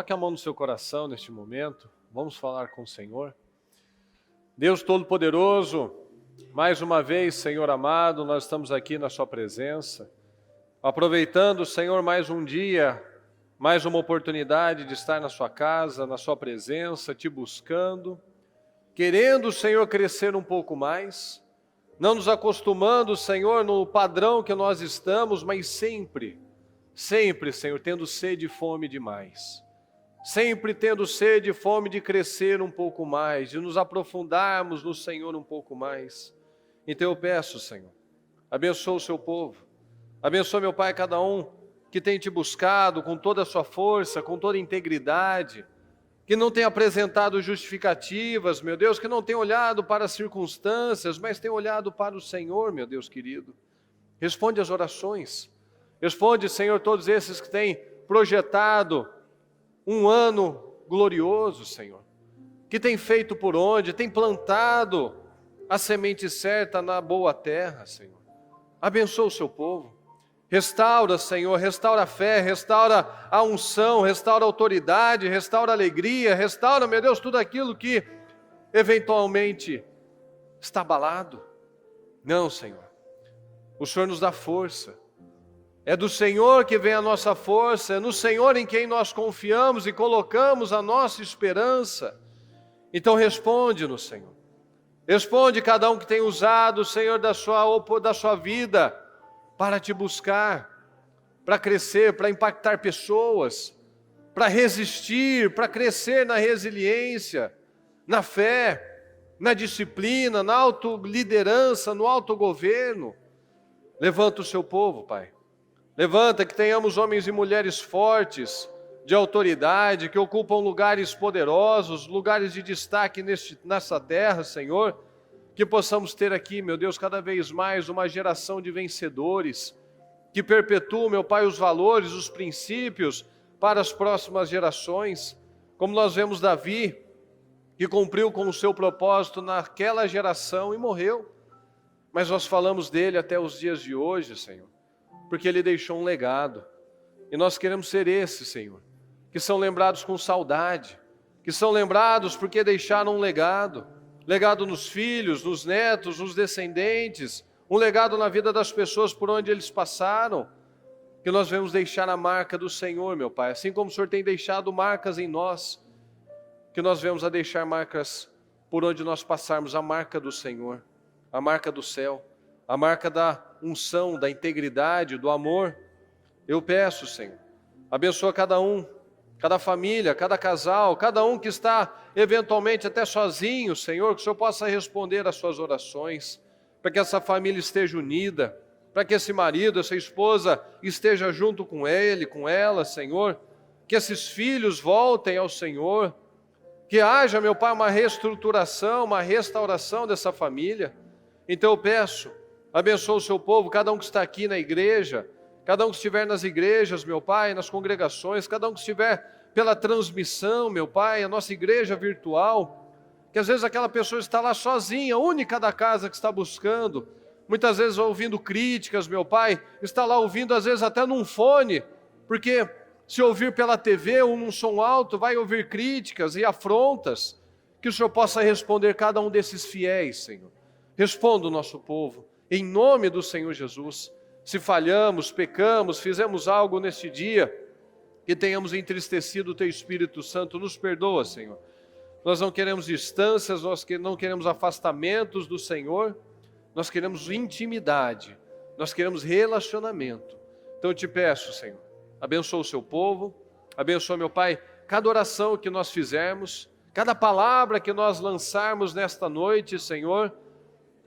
Coloque a mão no seu coração neste momento. Vamos falar com o Senhor. Deus Todo-Poderoso, mais uma vez, Senhor amado, nós estamos aqui na sua presença, aproveitando, Senhor, mais um dia, mais uma oportunidade de estar na sua casa, na sua presença, te buscando, querendo, Senhor, crescer um pouco mais, não nos acostumando, Senhor, no padrão que nós estamos, mas sempre, Senhor, tendo sede e fome demais. Sempre tendo sede e fome de crescer um pouco mais, de nos aprofundarmos no Senhor um pouco mais. Então eu peço, Senhor, abençoa o seu povo, abençoa, meu Pai, cada um que tem te buscado com toda a sua força, com toda a integridade, que não tem apresentado justificativas, meu Deus, que não tem olhado para as circunstâncias, mas tem olhado para o Senhor, meu Deus querido. Responde às orações, responde, Senhor, todos esses que têm projetado um ano glorioso, Senhor, que tem feito por onde, tem plantado a semente certa na boa terra, Senhor. Abençoa o seu povo, restaura, Senhor, restaura a fé, restaura a unção, restaura a autoridade, restaura a alegria, restaura, meu Deus, tudo aquilo que eventualmente está abalado. Não, Senhor, o Senhor nos dá força. É do Senhor que vem a nossa força, é no Senhor em quem nós confiamos e colocamos a nossa esperança. Então responde-nos, Senhor. Responde cada um que tem usado, Senhor, da sua vida para te buscar, para crescer, para impactar pessoas, para resistir, para crescer na resiliência, na fé, na disciplina, na autoliderança, no autogoverno. Levanta o seu povo, Pai. Levanta que tenhamos homens e mulheres fortes, de autoridade, que ocupam lugares poderosos, lugares de destaque nessa terra, Senhor, que possamos ter aqui, meu Deus, cada vez mais uma geração de vencedores, que perpetuam, meu Pai, os valores, os princípios para as próximas gerações, como nós vemos Davi, que cumpriu com o seu propósito naquela geração e morreu, mas nós falamos dele até os dias de hoje, Senhor, porque ele deixou um legado, e nós queremos ser esses, Senhor, que são lembrados com saudade, que são lembrados porque deixaram um legado nos filhos, nos netos, nos descendentes, um legado na vida das pessoas por onde eles passaram, que nós vamos deixar a marca do Senhor, meu Pai, assim como o Senhor tem deixado marcas em nós, que nós vamos a deixar marcas por onde nós passarmos, a marca do Senhor, a marca do céu, a marca da unção, da integridade, do amor. Eu peço, Senhor, abençoa cada um, cada família, cada casal, cada um que está eventualmente até sozinho, Senhor, que o Senhor possa responder às suas orações, para que essa família esteja unida, para que esse marido, essa esposa esteja junto com ele, com ela, Senhor, que esses filhos voltem ao Senhor, que haja, meu Pai, uma reestruturação, uma restauração dessa família. Então eu peço, abençoa o seu povo, cada um que está aqui na igreja, cada um que estiver nas igrejas, meu Pai, nas congregações, cada um que estiver pela transmissão, meu Pai, a nossa igreja virtual, que às vezes aquela pessoa está lá sozinha, única da casa que está buscando, muitas vezes ouvindo críticas, meu Pai, está lá ouvindo às vezes até num fone, porque se ouvir pela TV ou num som alto, vai ouvir críticas e afrontas, que o Senhor possa responder cada um desses fiéis, Senhor. Responda o nosso povo, em nome do Senhor Jesus. Se falhamos, pecamos, fizemos algo neste dia, que tenhamos entristecido o Teu Espírito Santo, nos perdoa, Senhor. Nós não queremos distâncias, nós não queremos afastamentos do Senhor, nós queremos intimidade, nós queremos relacionamento. Então eu te peço, Senhor, abençoa o seu povo, abençoa, meu Pai, cada oração que nós fizermos, cada palavra que nós lançarmos nesta noite, Senhor,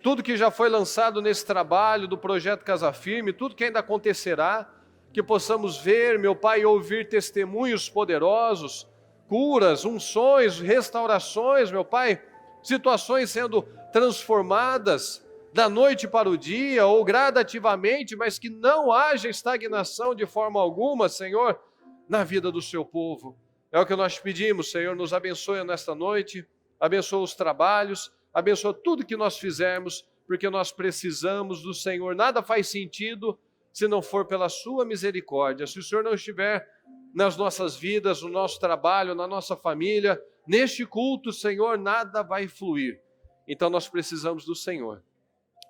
tudo que já foi lançado nesse trabalho do Projeto Casa Firme, tudo que ainda acontecerá, que possamos ver, meu Pai, e ouvir testemunhos poderosos, curas, unções, restaurações, meu Pai, situações sendo transformadas da noite para o dia ou gradativamente, mas que não haja estagnação de forma alguma, Senhor, na vida do seu povo. É o que nós te pedimos, Senhor, nos abençoe nesta noite, abençoa os trabalhos, abençoa tudo que nós fizermos, porque nós precisamos do Senhor. Nada faz sentido se não for pela sua misericórdia. Se o Senhor não estiver nas nossas vidas, no nosso trabalho, na nossa família. Neste culto, Senhor, nada vai fluir. Então nós precisamos do Senhor.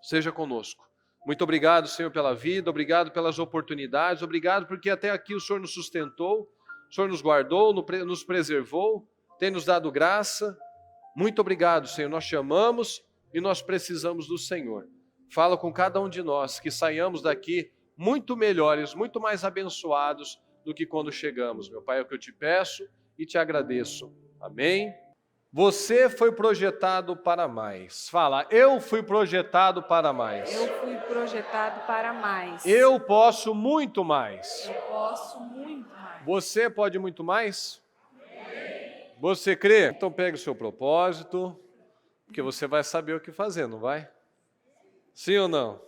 Seja conosco. Muito obrigado, Senhor, pela vida, obrigado pelas oportunidades, obrigado porque até aqui o Senhor nos sustentou, o Senhor nos guardou, nos preservou, tem nos dado graça. Muito obrigado, Senhor, nós te amamos e nós precisamos do Senhor. Fala com cada um de nós, que saiamos daqui muito melhores, muito mais abençoados do que quando chegamos. Meu Pai, é o que eu te peço e te agradeço. Amém? Você foi projetado para mais. Fala, eu fui projetado para mais. Eu fui projetado para mais. Eu posso muito mais. Eu posso muito mais. Você pode muito mais? Você crê? Então pegue o seu propósito, porque você vai saber o que fazer, não vai? Sim ou não?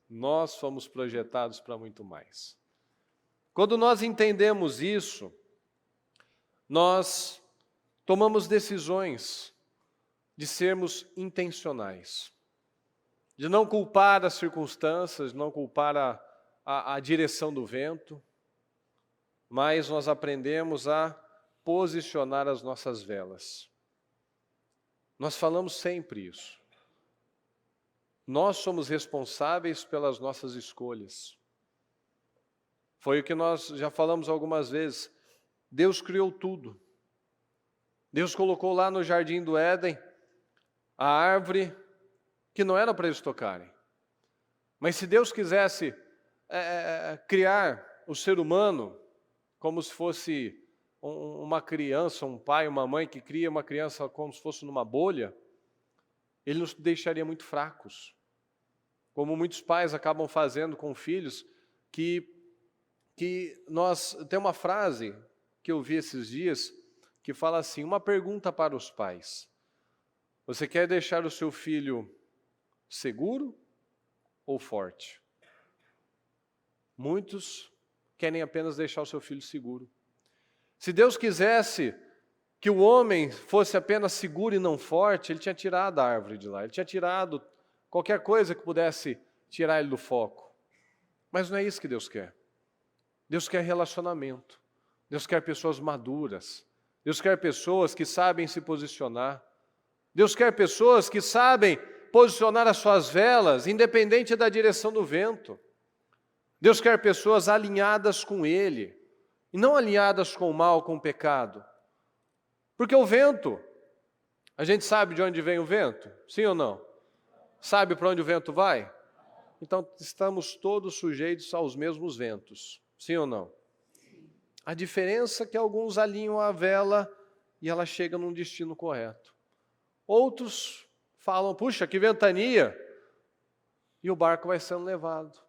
Nós fomos projetados para muito mais. Quando nós entendemos isso, nós tomamos decisões de sermos intencionais, de não culpar as circunstâncias, não culpar a direção do vento, mas nós aprendemos a posicionar as nossas velas. Nós falamos sempre isso. Nós somos responsáveis pelas nossas escolhas. Foi o que nós já falamos algumas vezes. Deus criou tudo. Deus colocou lá no jardim do Éden a árvore que não era para eles tocarem. Mas se Deus quisesse criar o ser humano como se fosse uma criança, um pai, uma mãe que cria uma criança como se fosse numa bolha, Ele nos deixaria muito fracos. Como muitos pais acabam fazendo com filhos, que nós... Tem uma frase que eu vi esses dias, que fala assim, uma pergunta para os pais. Você quer deixar o seu filho seguro ou forte? Muitos querem apenas deixar o seu filho seguro. Se Deus quisesse que o homem fosse apenas seguro e não forte, Ele tinha tirado a árvore de lá, Ele tinha tirado qualquer coisa que pudesse tirar ele do foco. Mas não é isso que Deus quer. Deus quer relacionamento. Deus quer pessoas maduras. Deus quer pessoas que sabem se posicionar. Deus quer pessoas que sabem posicionar as suas velas, independente da direção do vento. Deus quer pessoas alinhadas com Ele, e não alinhadas com o mal, com o pecado. Porque o vento, a gente sabe de onde vem o vento? Sim ou não? Sabe para onde o vento vai? Então estamos todos sujeitos aos mesmos ventos. Sim ou não? A diferença é que alguns alinham a vela e ela chega num destino correto. Outros falam, puxa, que ventania! E o barco vai sendo levado.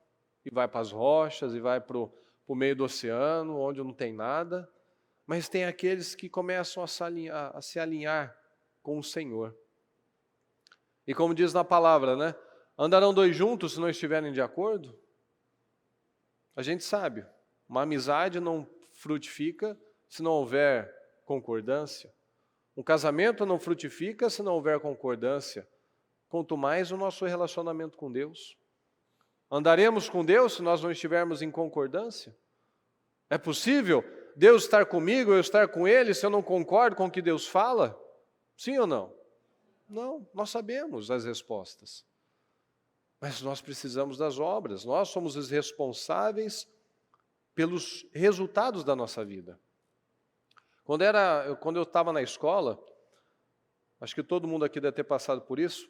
E vai para as rochas, e vai para o meio do oceano, onde não tem nada. Mas tem aqueles que começam a se alinhar com o Senhor. E como diz na palavra, né? Andarão dois juntos se não estiverem de acordo? A gente sabe, uma amizade não frutifica se não houver concordância. Um casamento não frutifica se não houver concordância. Quanto mais o nosso relacionamento com Deus. Andaremos com Deus se nós não estivermos em concordância? É possível Deus estar comigo, eu estar com Ele, se eu não concordo com o que Deus fala? Sim ou não? Não, nós sabemos as respostas. Mas nós precisamos das obras, nós somos os responsáveis pelos resultados da nossa vida. Quando eu estava na escola, acho que todo mundo aqui deve ter passado por isso,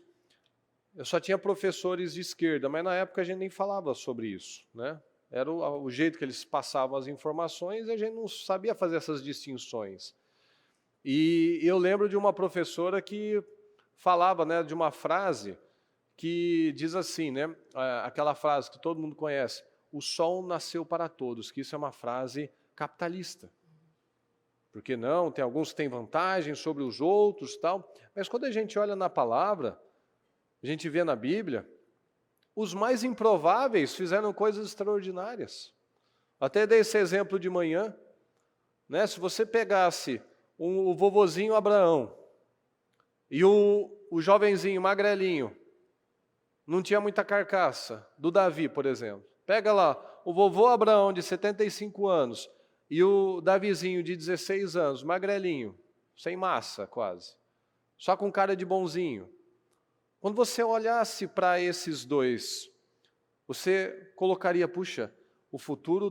eu só tinha professores de esquerda, mas na época a gente nem falava sobre isso, né? Era o jeito que eles passavam as informações e a gente não sabia fazer essas distinções. E eu lembro de uma professora que falava, né, de uma frase que diz assim, né, aquela frase que todo mundo conhece, o sol nasceu para todos, que isso é uma frase capitalista. Porque não, tem alguns que têm vantagem sobre os outros, tal. Mas quando a gente olha na palavra, a gente vê na Bíblia, os mais improváveis fizeram coisas extraordinárias. Até dei esse exemplo de manhã, né? Se você pegasse o vovozinho Abraão e o jovenzinho magrelinho, não tinha muita carcaça, do Davi, por exemplo. Pega lá, o vovô Abraão de 75 anos e o Davizinho de 16 anos, magrelinho, sem massa quase, só com cara de bonzinho. Quando você olhasse para esses dois, você colocaria, puxa, o futuro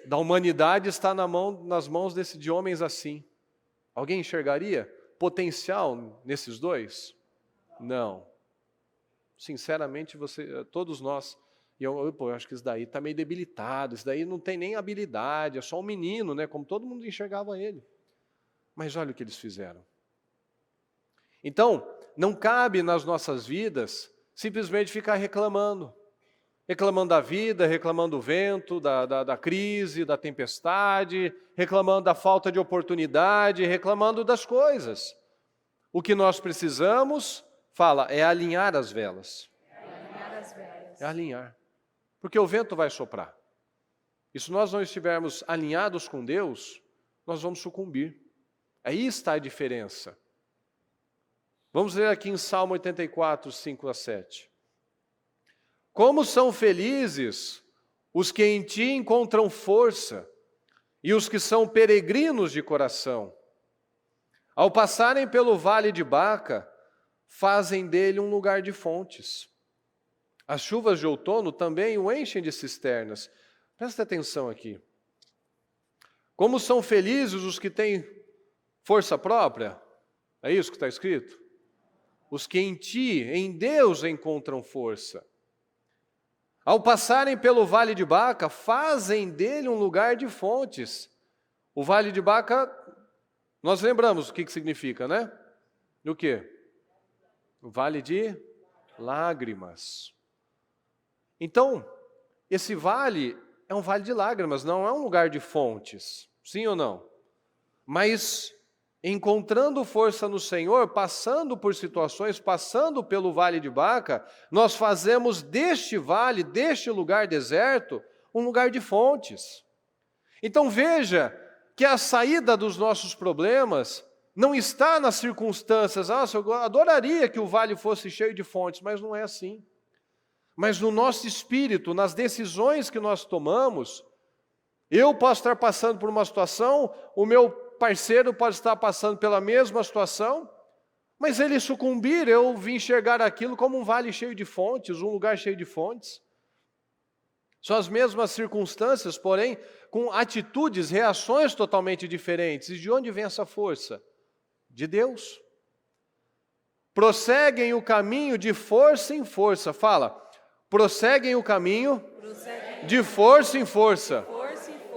da humanidade está nas mãos de homens assim. Alguém enxergaria potencial nesses dois? Não. Sinceramente, todos nós, eu acho que isso daí está meio debilitado, isso daí não tem nem habilidade, é só um menino, né? Como todo mundo enxergava ele. Mas olha o que eles fizeram. Então, não cabe nas nossas vidas simplesmente ficar reclamando da vida, reclamando do vento, da crise, da tempestade, reclamando da falta de oportunidade, reclamando das coisas. O que nós precisamos, é alinhar as velas. É alinhar. Porque o vento vai soprar. E se nós não estivermos alinhados com Deus, nós vamos sucumbir. Aí está a diferença. Vamos ler aqui em Salmo 84, 5 a 7. Como são felizes os que em ti encontram força e os que são peregrinos de coração. Ao passarem pelo vale de Baca, fazem dele um lugar de fontes. As chuvas de outono também o enchem de cisternas. Presta atenção aqui. Como são felizes os que têm força própria? É isso que está escrito? Os que em ti, em Deus, encontram força. Ao passarem pelo vale de Baca, fazem dele um lugar de fontes. O vale de Baca, nós lembramos o que significa, né? O quê? O vale de lágrimas. Então, esse vale é um vale de lágrimas, não é um lugar de fontes. Sim ou não? Mas encontrando força no Senhor, passando por situações, passando pelo vale de Baca, nós fazemos deste vale, deste lugar deserto, um lugar de fontes. Então veja que a saída dos nossos problemas não está nas circunstâncias. Nossa, eu adoraria que o vale fosse cheio de fontes, mas não é assim. Mas no nosso espírito, nas decisões que nós tomamos, eu posso estar passando por uma situação, o meu parceiro pode estar passando pela mesma situação, mas ele sucumbir, eu vim enxergar aquilo como um vale cheio de fontes, um lugar cheio de fontes. São as mesmas circunstâncias, porém, com atitudes, reações totalmente diferentes. E de onde vem essa força? De Deus. Prosseguem o caminho de força em força. Fala, prosseguem o caminho de força em força,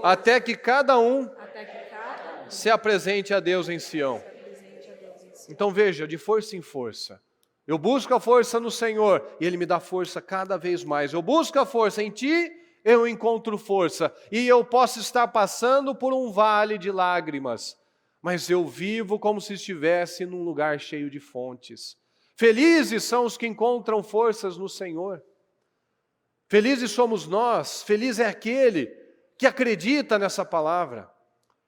até que cada um se apresente a Deus em Sião. Então veja, de força em força. Eu busco a força no Senhor e Ele me dá força cada vez mais. Eu busco a força em Ti, eu encontro força. E eu posso estar passando por um vale de lágrimas, mas eu vivo como se estivesse num lugar cheio de fontes. Felizes são os que encontram forças no Senhor. Felizes somos nós, feliz é aquele que acredita nessa palavra.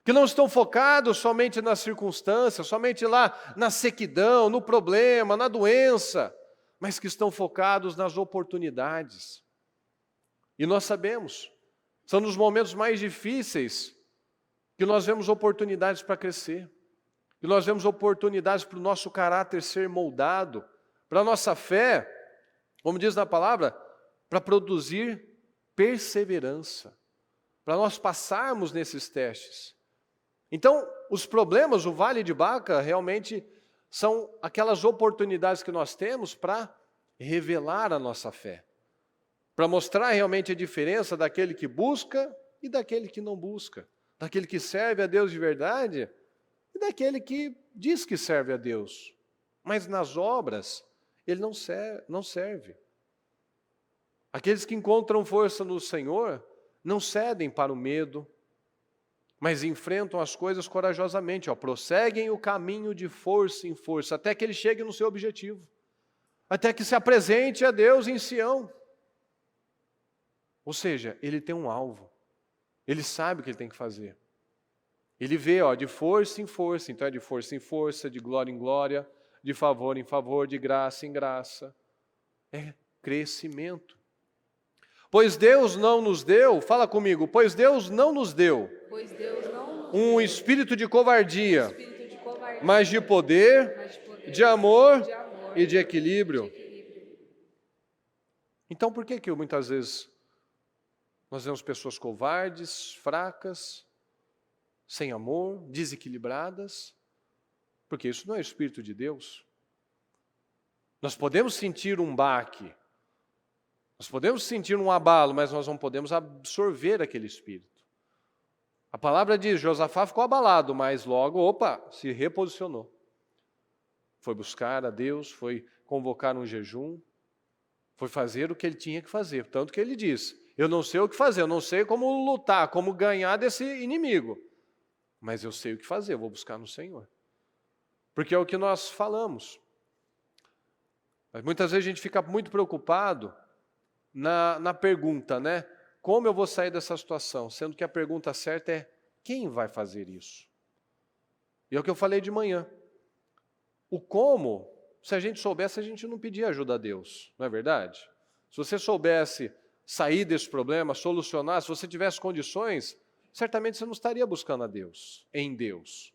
Que não estão focados somente nas circunstâncias, somente lá na sequidão, no problema, na doença, mas que estão focados nas oportunidades. E nós sabemos, são nos momentos mais difíceis que nós vemos oportunidades para crescer, que nós vemos oportunidades para o nosso caráter ser moldado, para a nossa fé, como diz na palavra, para produzir perseverança, para nós passarmos nesses testes. Então, os problemas, o Vale de Baca, realmente são aquelas oportunidades que nós temos para revelar a nossa fé, para mostrar realmente a diferença daquele que busca e daquele que não busca, daquele que serve a Deus de verdade e daquele que diz que serve a Deus, mas nas obras ele não serve. Aqueles que encontram força no Senhor não cedem para o medo, mas enfrentam as coisas corajosamente, prosseguem o caminho de força em força, até que ele chegue no seu objetivo, até que se apresente a Deus em Sião. Ou seja, ele tem um alvo, ele sabe o que ele tem que fazer. Ele vê de força em força, então é de força em força, de glória em glória, de favor em favor, de graça em graça. É crescimento. Pois Deus não nos deu, fala comigo, pois Deus não nos deu Pois Deus não nos um espírito de covardia, espírito de covardia, mas de poder, mas de poder, de amor de amor e de equilíbrio. equilíbrio. Então por que muitas vezes nós vemos pessoas covardes, fracas, sem amor, desequilibradas? Porque isso não é o Espírito de Deus. Nós podemos sentir um baque, nós podemos sentir um abalo, mas nós não podemos absorver aquele Espírito. A palavra diz, Josafá ficou abalado, mas logo, se reposicionou. Foi buscar a Deus, foi convocar um jejum, foi fazer o que ele tinha que fazer. Tanto que ele diz, eu não sei o que fazer, eu não sei como lutar, como ganhar desse inimigo. Mas eu sei o que fazer, eu vou buscar no Senhor. Porque é o que nós falamos. Mas muitas vezes a gente fica muito preocupado na pergunta, né? Como eu vou sair dessa situação? Sendo que a pergunta certa é, quem vai fazer isso? E é o que eu falei de manhã. O como, se a gente soubesse, a gente não pedia ajuda a Deus, não é verdade? Se você soubesse sair desse problema, solucionar, se você tivesse condições, certamente você não estaria buscando a Deus, em Deus.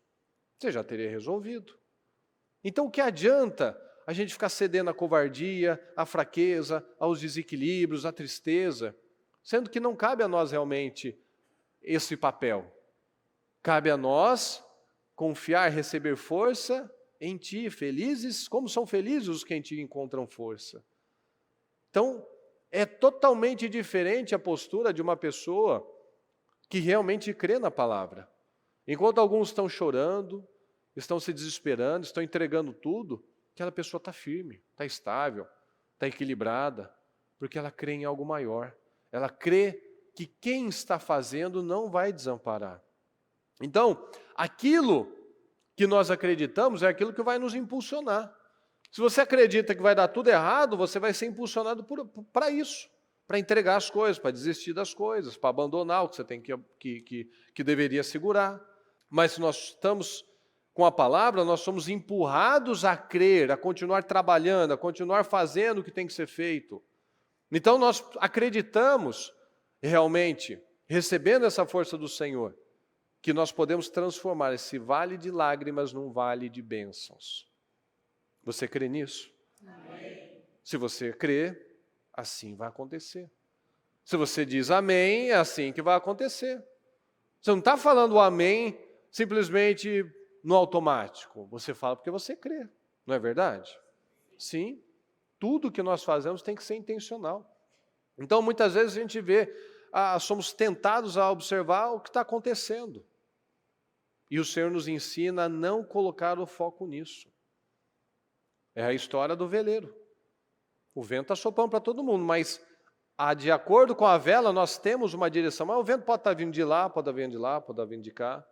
Você já teria resolvido. Então o que adianta a gente ficar cedendo à covardia, à fraqueza, aos desequilíbrios, à tristeza, sendo que não cabe a nós realmente esse papel. Cabe a nós confiar, receber força em Ti, felizes, como são felizes os que em Ti encontram força. Então, é totalmente diferente a postura de uma pessoa que realmente crê na palavra. Enquanto alguns estão chorando, estão se desesperando, estão entregando tudo, aquela pessoa está firme, está estável, está equilibrada, porque ela crê em algo maior. Ela crê que quem está fazendo não vai desamparar. Então, aquilo que nós acreditamos é aquilo que vai nos impulsionar. Se você acredita que vai dar tudo errado, você vai ser impulsionado para isso, para entregar as coisas, para desistir das coisas, para abandonar o que você tem que deveria segurar. Mas se nós estamos com a palavra, nós somos empurrados a crer, a continuar trabalhando, a continuar fazendo o que tem que ser feito. Então nós acreditamos realmente, recebendo essa força do Senhor, que nós podemos transformar esse vale de lágrimas num vale de bênçãos. Você crê nisso? Amém. Se você crê, assim vai acontecer. Se você diz amém, é assim que vai acontecer. Você não está falando amém simplesmente no automático. Você fala porque você crê, não é verdade? Sim, tudo que nós fazemos tem que ser intencional. Então, muitas vezes a gente vê, somos tentados a observar o que está acontecendo. E o Senhor nos ensina a não colocar o foco nisso. É a história do veleiro. O vento está soprando para todo mundo, mas de acordo com a vela nós temos uma direção. Mas o vento pode estar vindo de lá, pode estar vindo de lá, pode estar vindo de cá.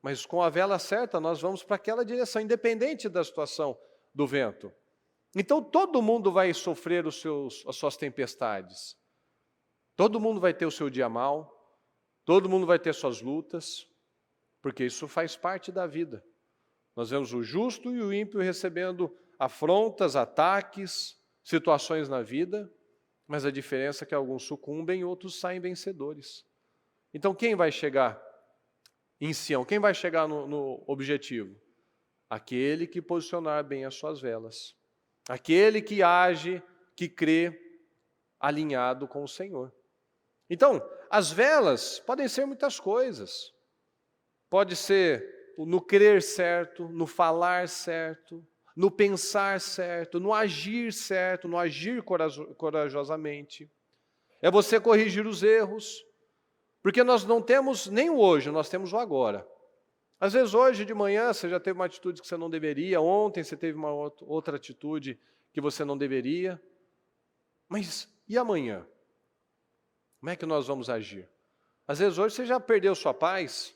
Mas com a vela certa nós vamos para aquela direção, independente da situação do vento. Então todo mundo vai sofrer as suas tempestades. Todo mundo vai ter o seu dia mal. Todo mundo vai ter suas lutas. Porque isso faz parte da vida. Nós vemos o justo e o ímpio recebendo afrontas, ataques, situações na vida, mas a diferença é que alguns sucumbem e outros saem vencedores. Então quem vai chegar em Sião? Quem vai chegar no objetivo? Aquele que posicionar bem as suas velas. Aquele que age, que crê, alinhado com o Senhor. Então, as velas podem ser muitas coisas. Pode ser no crer certo, no falar certo, no pensar certo, no agir certo, no agir corajosamente. É você corrigir os erros, porque nós não temos nem o hoje, nós temos o agora. Às vezes hoje de manhã você já teve uma atitude que você não deveria, ontem você teve uma outra atitude que você não deveria. Mas e amanhã? Como é que nós vamos agir? Às vezes hoje você já perdeu sua paz,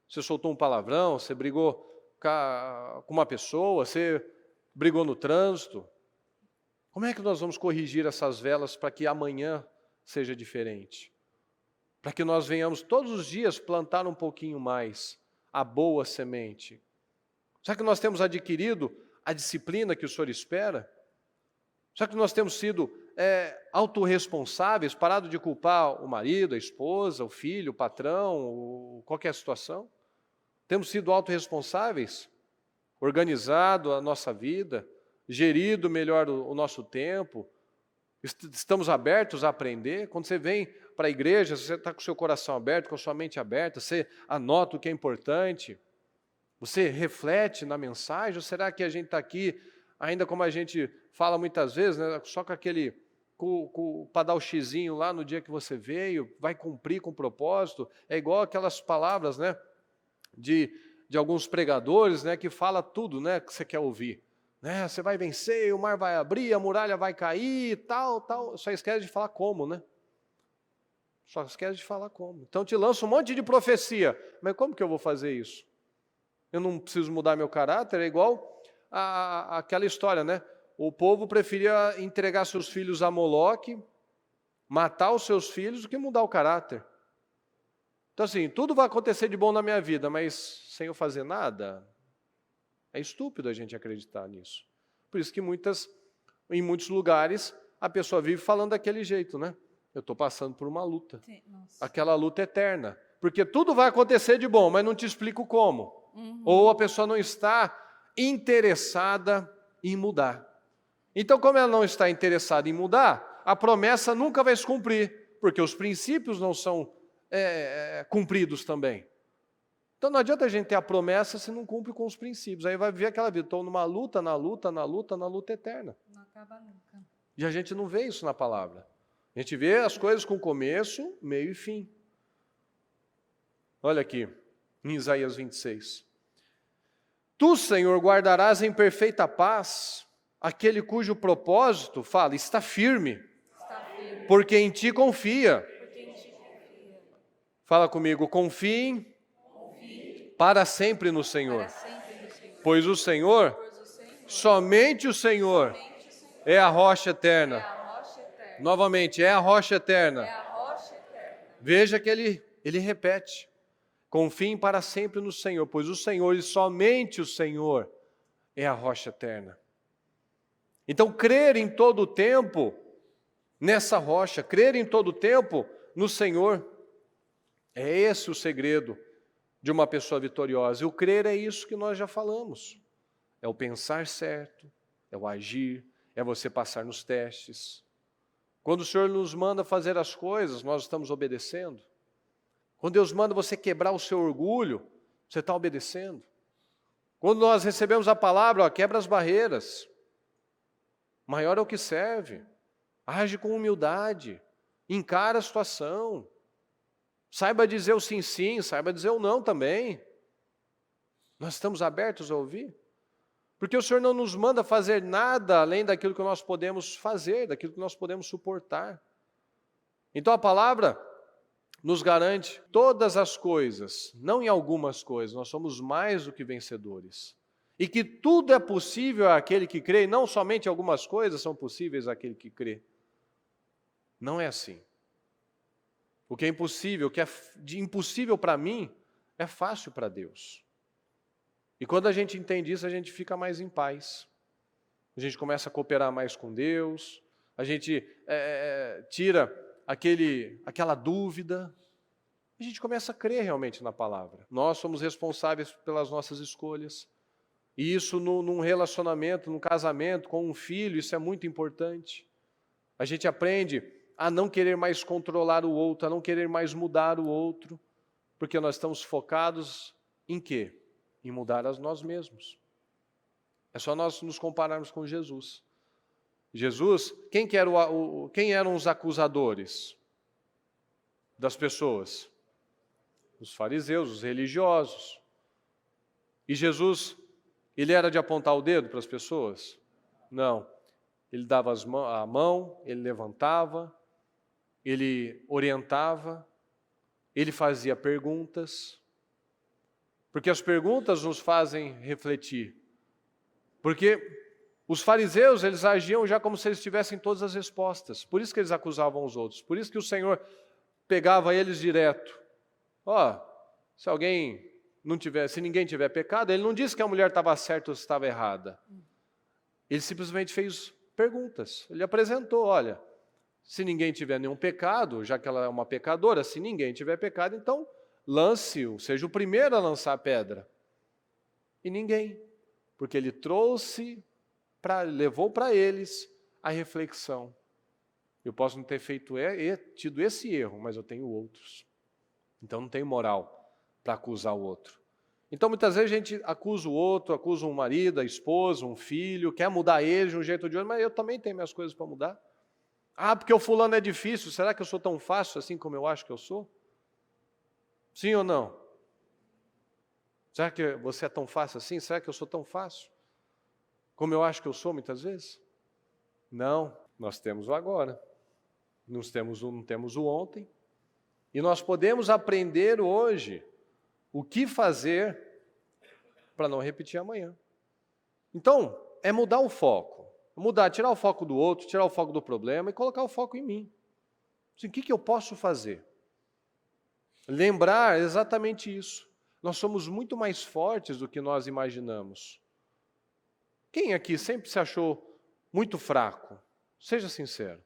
você soltou um palavrão, você brigou com uma pessoa, você brigou no trânsito. Como é que nós vamos corrigir essas velas para que amanhã seja diferente? Para que nós venhamos todos os dias plantar um pouquinho mais a boa semente. Será que nós temos adquirido a disciplina que o Senhor espera? Só que nós temos sido autorresponsáveis, parado de culpar o marido, a esposa, o filho, o patrão, qualquer situação. Temos sido autorresponsáveis, organizado a nossa vida, gerido melhor o nosso tempo. Estamos abertos a aprender. Quando você vem para a igreja, você está com o seu coração aberto, com a sua mente aberta, você anota o que é importante, você reflete na mensagem, ou será que a gente está aqui, ainda como a gente fala muitas vezes, né, só com aquele, para dar o xizinho lá no dia que você veio, vai cumprir com o propósito? É igual aquelas palavras, né, de alguns pregadores, né, que fala tudo, né, que você quer ouvir. Né, você vai vencer, o mar vai abrir, a muralha vai cair, tal. Só esquece de falar como, né? Só esquece de falar como. Então te lança um monte de profecia. Mas como que eu vou fazer isso? Eu não preciso mudar meu caráter? É igual aquela história, né? O povo preferia entregar seus filhos a Moloque, matar os seus filhos, do que mudar o caráter. Então assim, tudo vai acontecer de bom na minha vida, mas sem eu fazer nada, é estúpido a gente acreditar nisso. Por isso que em muitos lugares a pessoa vive falando daquele jeito, né? Eu estou passando por uma luta. Sim, nossa. Aquela luta eterna. Porque tudo vai acontecer de bom, mas não te explico como. Ou a pessoa não está interessada em mudar. Então, como ela não está interessada em mudar, a promessa nunca vai se cumprir, porque os princípios não são cumpridos também. Então não adianta a gente ter a promessa se não cumpre com os princípios. Aí vai viver aquela vida, estou numa luta, na luta eterna. Não acaba nunca. E a gente não vê isso na palavra. A gente vê as coisas com começo, meio e fim. Olha aqui, em Isaías 26. Tu, Senhor, guardarás em perfeita paz aquele cujo propósito, fala, está firme, porque em ti confia. Fala comigo, confiem para sempre no Senhor. Pois o Senhor, somente o Senhor, é a rocha eterna. Novamente, é a rocha eterna. Veja que ele repete. Confiem para sempre no Senhor, pois o Senhor e somente o Senhor é a rocha eterna. Então, crer em todo o tempo nessa rocha, crer em todo o tempo no Senhor, é esse o segredo de uma pessoa vitoriosa. E o crer é isso que nós já falamos. É o pensar certo, é o agir, é você passar nos testes. Quando o Senhor nos manda fazer as coisas, nós estamos obedecendo. Quando Deus manda você quebrar o seu orgulho, você está obedecendo. Quando nós recebemos a palavra, quebra as barreiras. Maior é o que serve. Age com humildade. Encara a situação. Saiba dizer o sim, sim. Saiba dizer o não também. Nós estamos abertos a ouvir. Porque o Senhor não nos manda fazer nada além daquilo que nós podemos fazer, daquilo que nós podemos suportar. Então a palavra nos garante todas as coisas, não em algumas coisas, nós somos mais do que vencedores. E que tudo é possível àquele que crê, e não somente algumas coisas são possíveis àquele que crê. Não é assim. O que é impossível, o que é impossível para mim, é fácil para Deus. E quando a gente entende isso, a gente fica mais em paz. A gente começa a cooperar mais com Deus, a gente tira aquela dúvida, a gente começa a crer realmente na palavra. Nós somos responsáveis pelas nossas escolhas. E isso num relacionamento, num casamento, com um filho, isso é muito importante. A gente aprende a não querer mais controlar o outro, a não querer mais mudar o outro, porque nós estamos focados em quê? Em mudar a nós mesmos. É só nós nos compararmos com Jesus. Jesus, quem eram os acusadores das pessoas? Os fariseus, os religiosos. E Jesus, ele era de apontar o dedo para as pessoas? Não. Ele dava a mão, ele levantava, ele orientava, ele fazia perguntas. Porque as perguntas nos fazem refletir. Porque os fariseus, eles agiam já como se eles tivessem todas as respostas. Por isso que eles acusavam os outros. Por isso que o Senhor pegava eles direto. Se ninguém tiver pecado, ele não disse que a mulher estava certa ou estava errada. Ele simplesmente fez perguntas. Ele apresentou, olha, se ninguém tiver nenhum pecado, já que ela é uma pecadora, se ninguém tiver pecado, então lance-o, seja o primeiro a lançar a pedra. E ninguém, porque ele levou para eles a reflexão. Eu posso não ter tido esse erro, mas eu tenho outros. Então não tenho moral para acusar o outro. Então muitas vezes a gente acusa o outro, acusa um marido, a esposa, um filho, quer mudar ele de um jeito ou de outro, mas eu também tenho minhas coisas para mudar. Ah, porque o fulano é difícil, será que eu sou tão fácil assim como eu acho que eu sou? Sim ou não? Será que você é tão fácil assim? Será que eu sou tão fácil como eu acho que eu sou muitas vezes? Não, nós temos o agora. Não temos o ontem. E nós podemos aprender hoje o que fazer para não repetir amanhã. Então, é mudar o foco. Tirar o foco do outro, tirar o foco do problema e colocar o foco em mim. Assim, o que eu posso fazer? Lembrar exatamente isso. Nós somos muito mais fortes do que nós imaginamos. Quem aqui sempre se achou muito fraco? Seja sincero.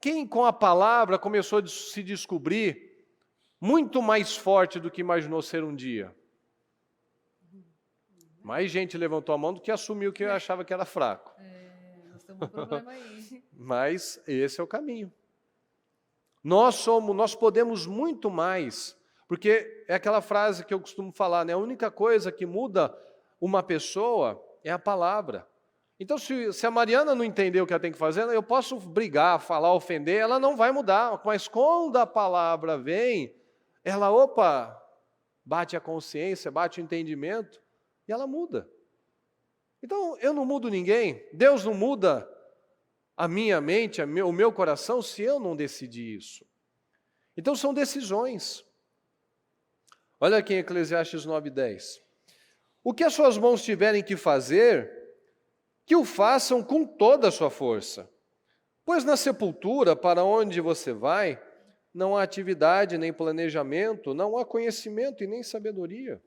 Quem com a palavra começou a se descobrir muito mais forte do que imaginou ser um dia? Mais gente levantou a mão do que assumiu que achava que era fraco. Nós temos um problema aí. Mas esse é o caminho. Nós podemos muito mais, porque é aquela frase que eu costumo falar, né? A única coisa que muda uma pessoa é a palavra. Então, se a Mariana não entender o que ela tem que fazer, eu posso brigar, falar, ofender, ela não vai mudar. Mas quando a palavra vem, ela, bate a consciência, bate o entendimento, e ela muda. Então, eu não mudo ninguém, Deus não muda a minha mente, o meu coração, se eu não decidir isso. Então, são decisões. Olha aqui em Eclesiastes 9:10. O que as suas mãos tiverem que fazer, que o façam com toda a sua força. Pois na sepultura, para onde você vai, não há atividade, nem planejamento, não há conhecimento e nem sabedoria.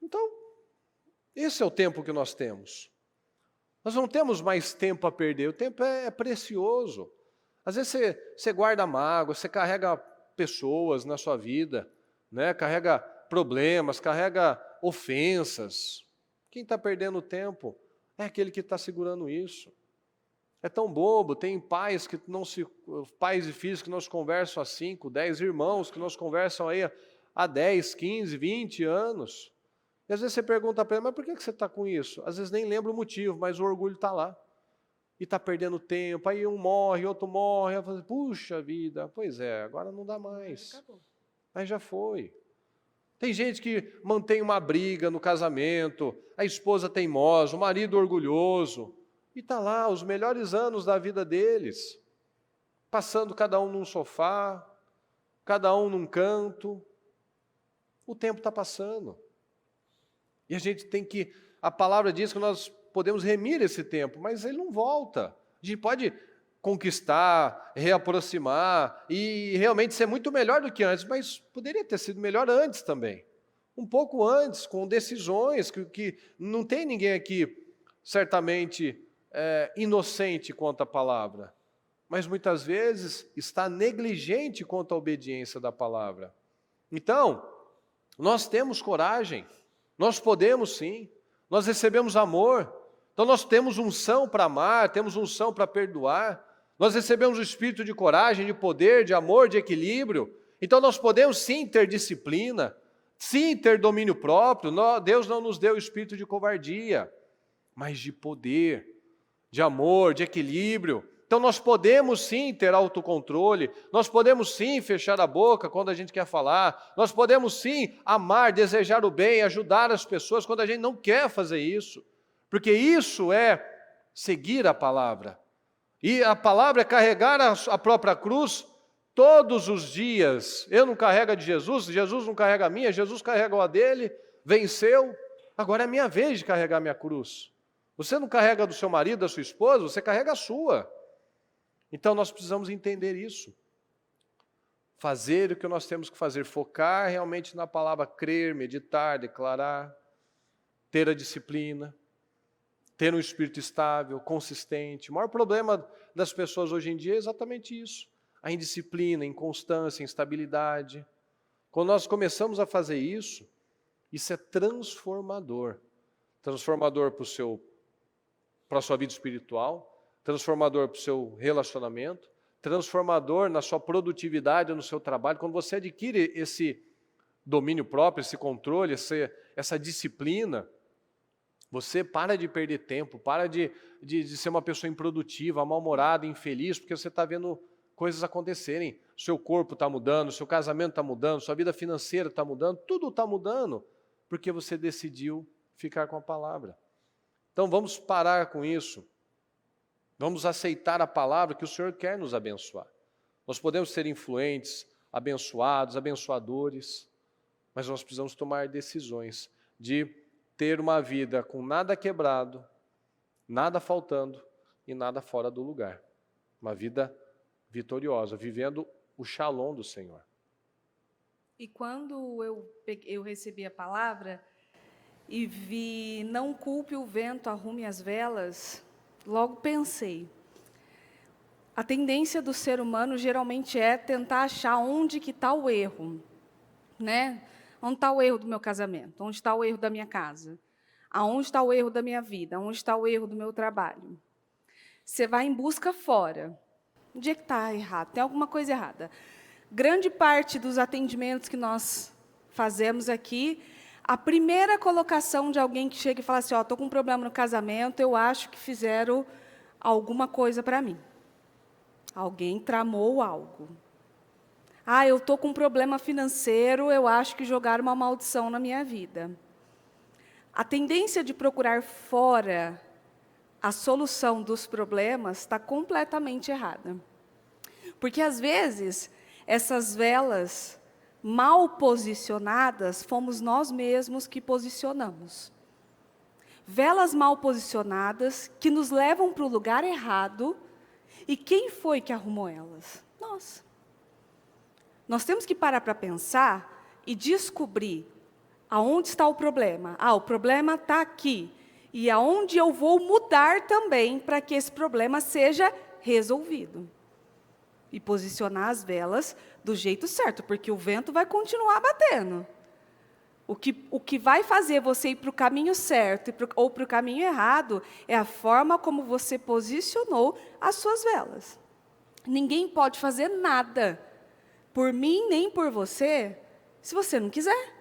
Então, esse é o tempo que nós temos. Nós não temos mais tempo a perder, o tempo é precioso. Às vezes você guarda mágoa, você carrega pessoas na sua vida, né? Carrega problemas, carrega ofensas. Quem está perdendo tempo é aquele que está segurando isso. É tão bobo, tem pais e filhos que não se conversam há 5, 10 irmãos que não se conversam aí há 10, 15, 20 anos. E às vezes você pergunta para ele, mas por que você está com isso? Às vezes nem lembra o motivo, mas o orgulho está lá. E está perdendo tempo, aí um morre, outro morre, eu falo, puxa vida, pois é, agora não dá mais. Acabou. Mas já foi. Tem gente que mantém uma briga no casamento, a esposa teimosa, o marido orgulhoso, e está lá os melhores anos da vida deles, passando cada um num sofá, cada um num canto. O tempo está passando. E a gente a palavra diz que nós podemos remir esse tempo, mas ele não volta. A gente pode conquistar, reaproximar e realmente ser muito melhor do que antes, mas poderia ter sido melhor antes também. Um pouco antes, com decisões que não tem ninguém aqui, certamente, inocente quanto à palavra, mas muitas vezes está negligente quanto à obediência da palavra. Então, nós temos coragem, nós podemos sim, nós recebemos amor, então nós temos unção para amar, temos unção para perdoar, nós recebemos o espírito de coragem, de poder, de amor, de equilíbrio, então nós podemos sim ter disciplina, sim ter domínio próprio. Deus não nos deu o espírito de covardia, mas de poder, de amor, de equilíbrio. Então nós podemos sim ter autocontrole, nós podemos sim fechar a boca quando a gente quer falar, nós podemos sim amar, desejar o bem, ajudar as pessoas quando a gente não quer fazer isso, porque isso é seguir a palavra. E a palavra é carregar a própria cruz todos os dias. Eu não carrego a de Jesus, Jesus não carrega a minha, Jesus carrega a dele, venceu, agora é minha vez de carregar a minha cruz. Você não carrega do seu marido, da sua esposa, você carrega a sua. Então nós precisamos entender isso. Fazer o que nós temos que fazer, focar realmente na palavra, crer, meditar, declarar, ter a disciplina, ter um espírito estável, consistente. O maior problema das pessoas hoje em dia é exatamente isso. A indisciplina, a inconstância, a instabilidade. Quando nós começamos a fazer isso é transformador. Transformador para a sua vida espiritual, transformador para o seu relacionamento, transformador na sua produtividade, no seu trabalho. Quando você adquire esse domínio próprio, esse controle, essa disciplina, você para de perder tempo, para de ser uma pessoa improdutiva, mal-humorada, infeliz, porque você está vendo coisas acontecerem. Seu corpo está mudando, seu casamento está mudando, sua vida financeira está mudando, tudo está mudando, porque você decidiu ficar com a palavra. Então vamos parar com isso. Vamos aceitar a palavra que o Senhor quer nos abençoar. Nós podemos ser influentes, abençoados, abençoadores, mas nós precisamos tomar decisões de ter uma vida com nada quebrado, nada faltando e nada fora do lugar. Uma vida vitoriosa, vivendo o shalom do Senhor. E quando eu recebi a palavra e vi, não culpe o vento, arrume as velas, logo pensei, a tendência do ser humano geralmente é tentar achar onde que está o erro, né? Onde está o erro do meu casamento? Onde está o erro da minha casa? Aonde está o erro da minha vida? Onde está o erro do meu trabalho? Você vai em busca fora. Onde é que está errado? Tem alguma coisa errada. Grande parte dos atendimentos que nós fazemos aqui, a primeira colocação de alguém que chega e fala assim, estou com um problema no casamento, eu acho que fizeram alguma coisa para mim. Alguém tramou algo. Eu estou com um problema financeiro, eu acho que jogaram uma maldição na minha vida. A tendência de procurar fora a solução dos problemas está completamente errada. Porque, às vezes, essas velas mal posicionadas, fomos nós mesmos que posicionamos. Velas mal posicionadas que nos levam para o lugar errado. E quem foi que arrumou elas? Nós. Nós temos que parar para pensar e descobrir aonde está o problema. O problema está aqui. E aonde eu vou mudar também para que esse problema seja resolvido. E posicionar as velas do jeito certo, porque o vento vai continuar batendo. O que vai fazer você ir para o caminho certo ou para o caminho errado é a forma como você posicionou as suas velas. Ninguém pode fazer nada por mim nem por você, se você não quiser.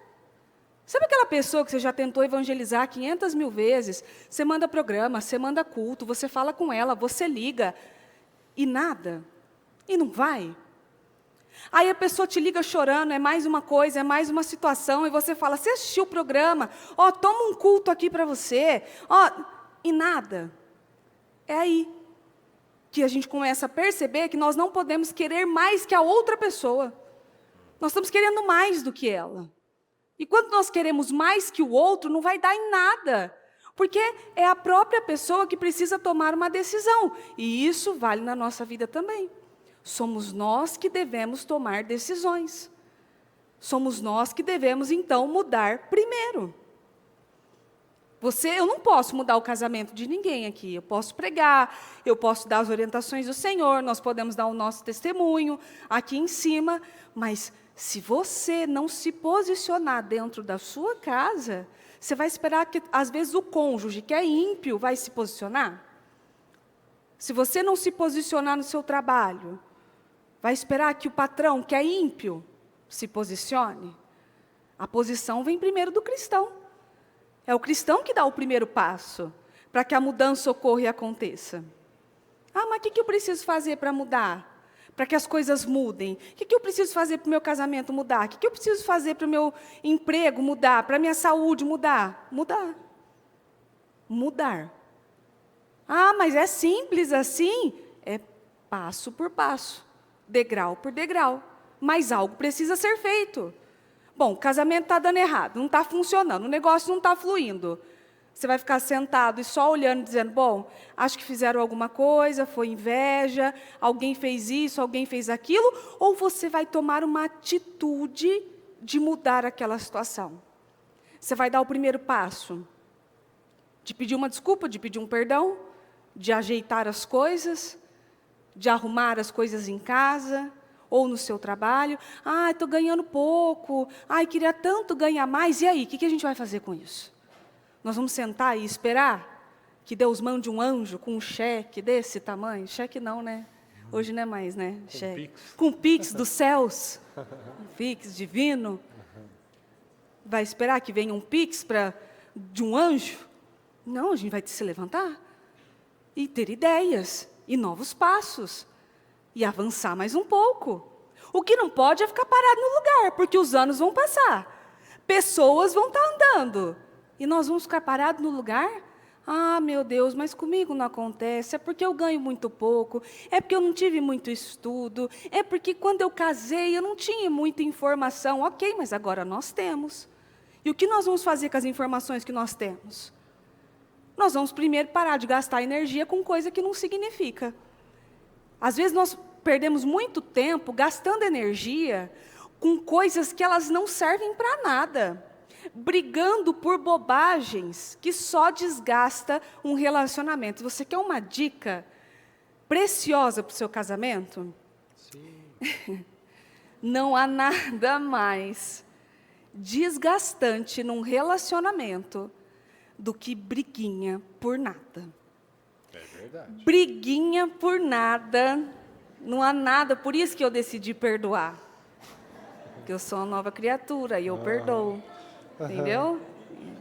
Sabe aquela pessoa que você já tentou evangelizar 500 mil vezes? Você manda programa, você manda culto, você fala com ela, você liga, e nada. E não vai. Aí a pessoa te liga chorando, é mais uma coisa, é mais uma situação, e você fala, você assistiu o programa? Toma um culto aqui para você. E nada. É aí que a gente começa a perceber que nós não podemos querer mais que a outra pessoa. Nós estamos querendo mais do que ela. E quando nós queremos mais que o outro, não vai dar em nada. Porque é a própria pessoa que precisa tomar uma decisão. E isso vale na nossa vida também. Somos nós que devemos tomar decisões. Somos nós que devemos, então, mudar primeiro. Eu não posso mudar o casamento de ninguém aqui. Eu posso pregar, eu posso dar as orientações do Senhor, nós podemos dar o nosso testemunho aqui em cima, mas se você não se posicionar dentro da sua casa, você vai esperar que, às vezes, o cônjuge, que é ímpio, vai se posicionar? Se você não se posicionar no seu trabalho, vai esperar que o patrão, que é ímpio, se posicione? A posição vem primeiro do cristão. É o cristão que dá o primeiro passo para que a mudança ocorra e aconteça. Mas o que eu preciso fazer para mudar? Para que as coisas mudem? O que eu preciso fazer para o meu casamento mudar? O que eu preciso fazer para o meu emprego mudar? Para a minha saúde mudar? Mudar. Mas é simples assim? É passo por passo, degrau por degrau. Mas algo precisa ser feito. Bom, o casamento está dando errado, não está funcionando, o negócio não está fluindo. Você vai ficar sentado e só olhando, dizendo, bom, acho que fizeram alguma coisa, foi inveja, alguém fez isso, alguém fez aquilo, ou você vai tomar uma atitude de mudar aquela situação. Você vai dar o primeiro passo de pedir uma desculpa, de pedir um perdão, de ajeitar as coisas, de arrumar as coisas em casa ou no seu trabalho. Ah, estou ganhando pouco. Ai, queria tanto ganhar mais. E aí, o que a gente vai fazer com isso? Nós vamos sentar e esperar que Deus mande um anjo com um cheque desse tamanho? Cheque não, né? Hoje não é mais, né? Cheque. Com Pix dos céus. Um Pix divino. Vai esperar que venha um Pix de um anjo? Não, a gente vai se levantar e ter ideias e novos passos e avançar mais um pouco. O que não pode é ficar parado no lugar, porque os anos vão passar. Pessoas vão estar andando e nós vamos ficar parados no lugar? Ah, meu Deus, mas comigo não acontece, é porque eu ganho muito pouco, é porque eu não tive muito estudo, é porque quando eu casei eu não tinha muita informação. Ok, mas agora nós temos. E o que nós vamos fazer com as informações que nós temos? Nós vamos primeiro parar de gastar energia com coisa que não significa. Às vezes nós perdemos muito tempo gastando energia com coisas que elas não servem para nada, brigando por bobagens que só desgasta um relacionamento. Você quer uma dica preciosa para o seu casamento? Sim. Não há nada mais desgastante num relacionamento do que briguinha por nada. É verdade. Briguinha por nada, não há nada. Por isso que eu decidi perdoar. Porque eu sou uma nova criatura e eu perdoo. Entendeu?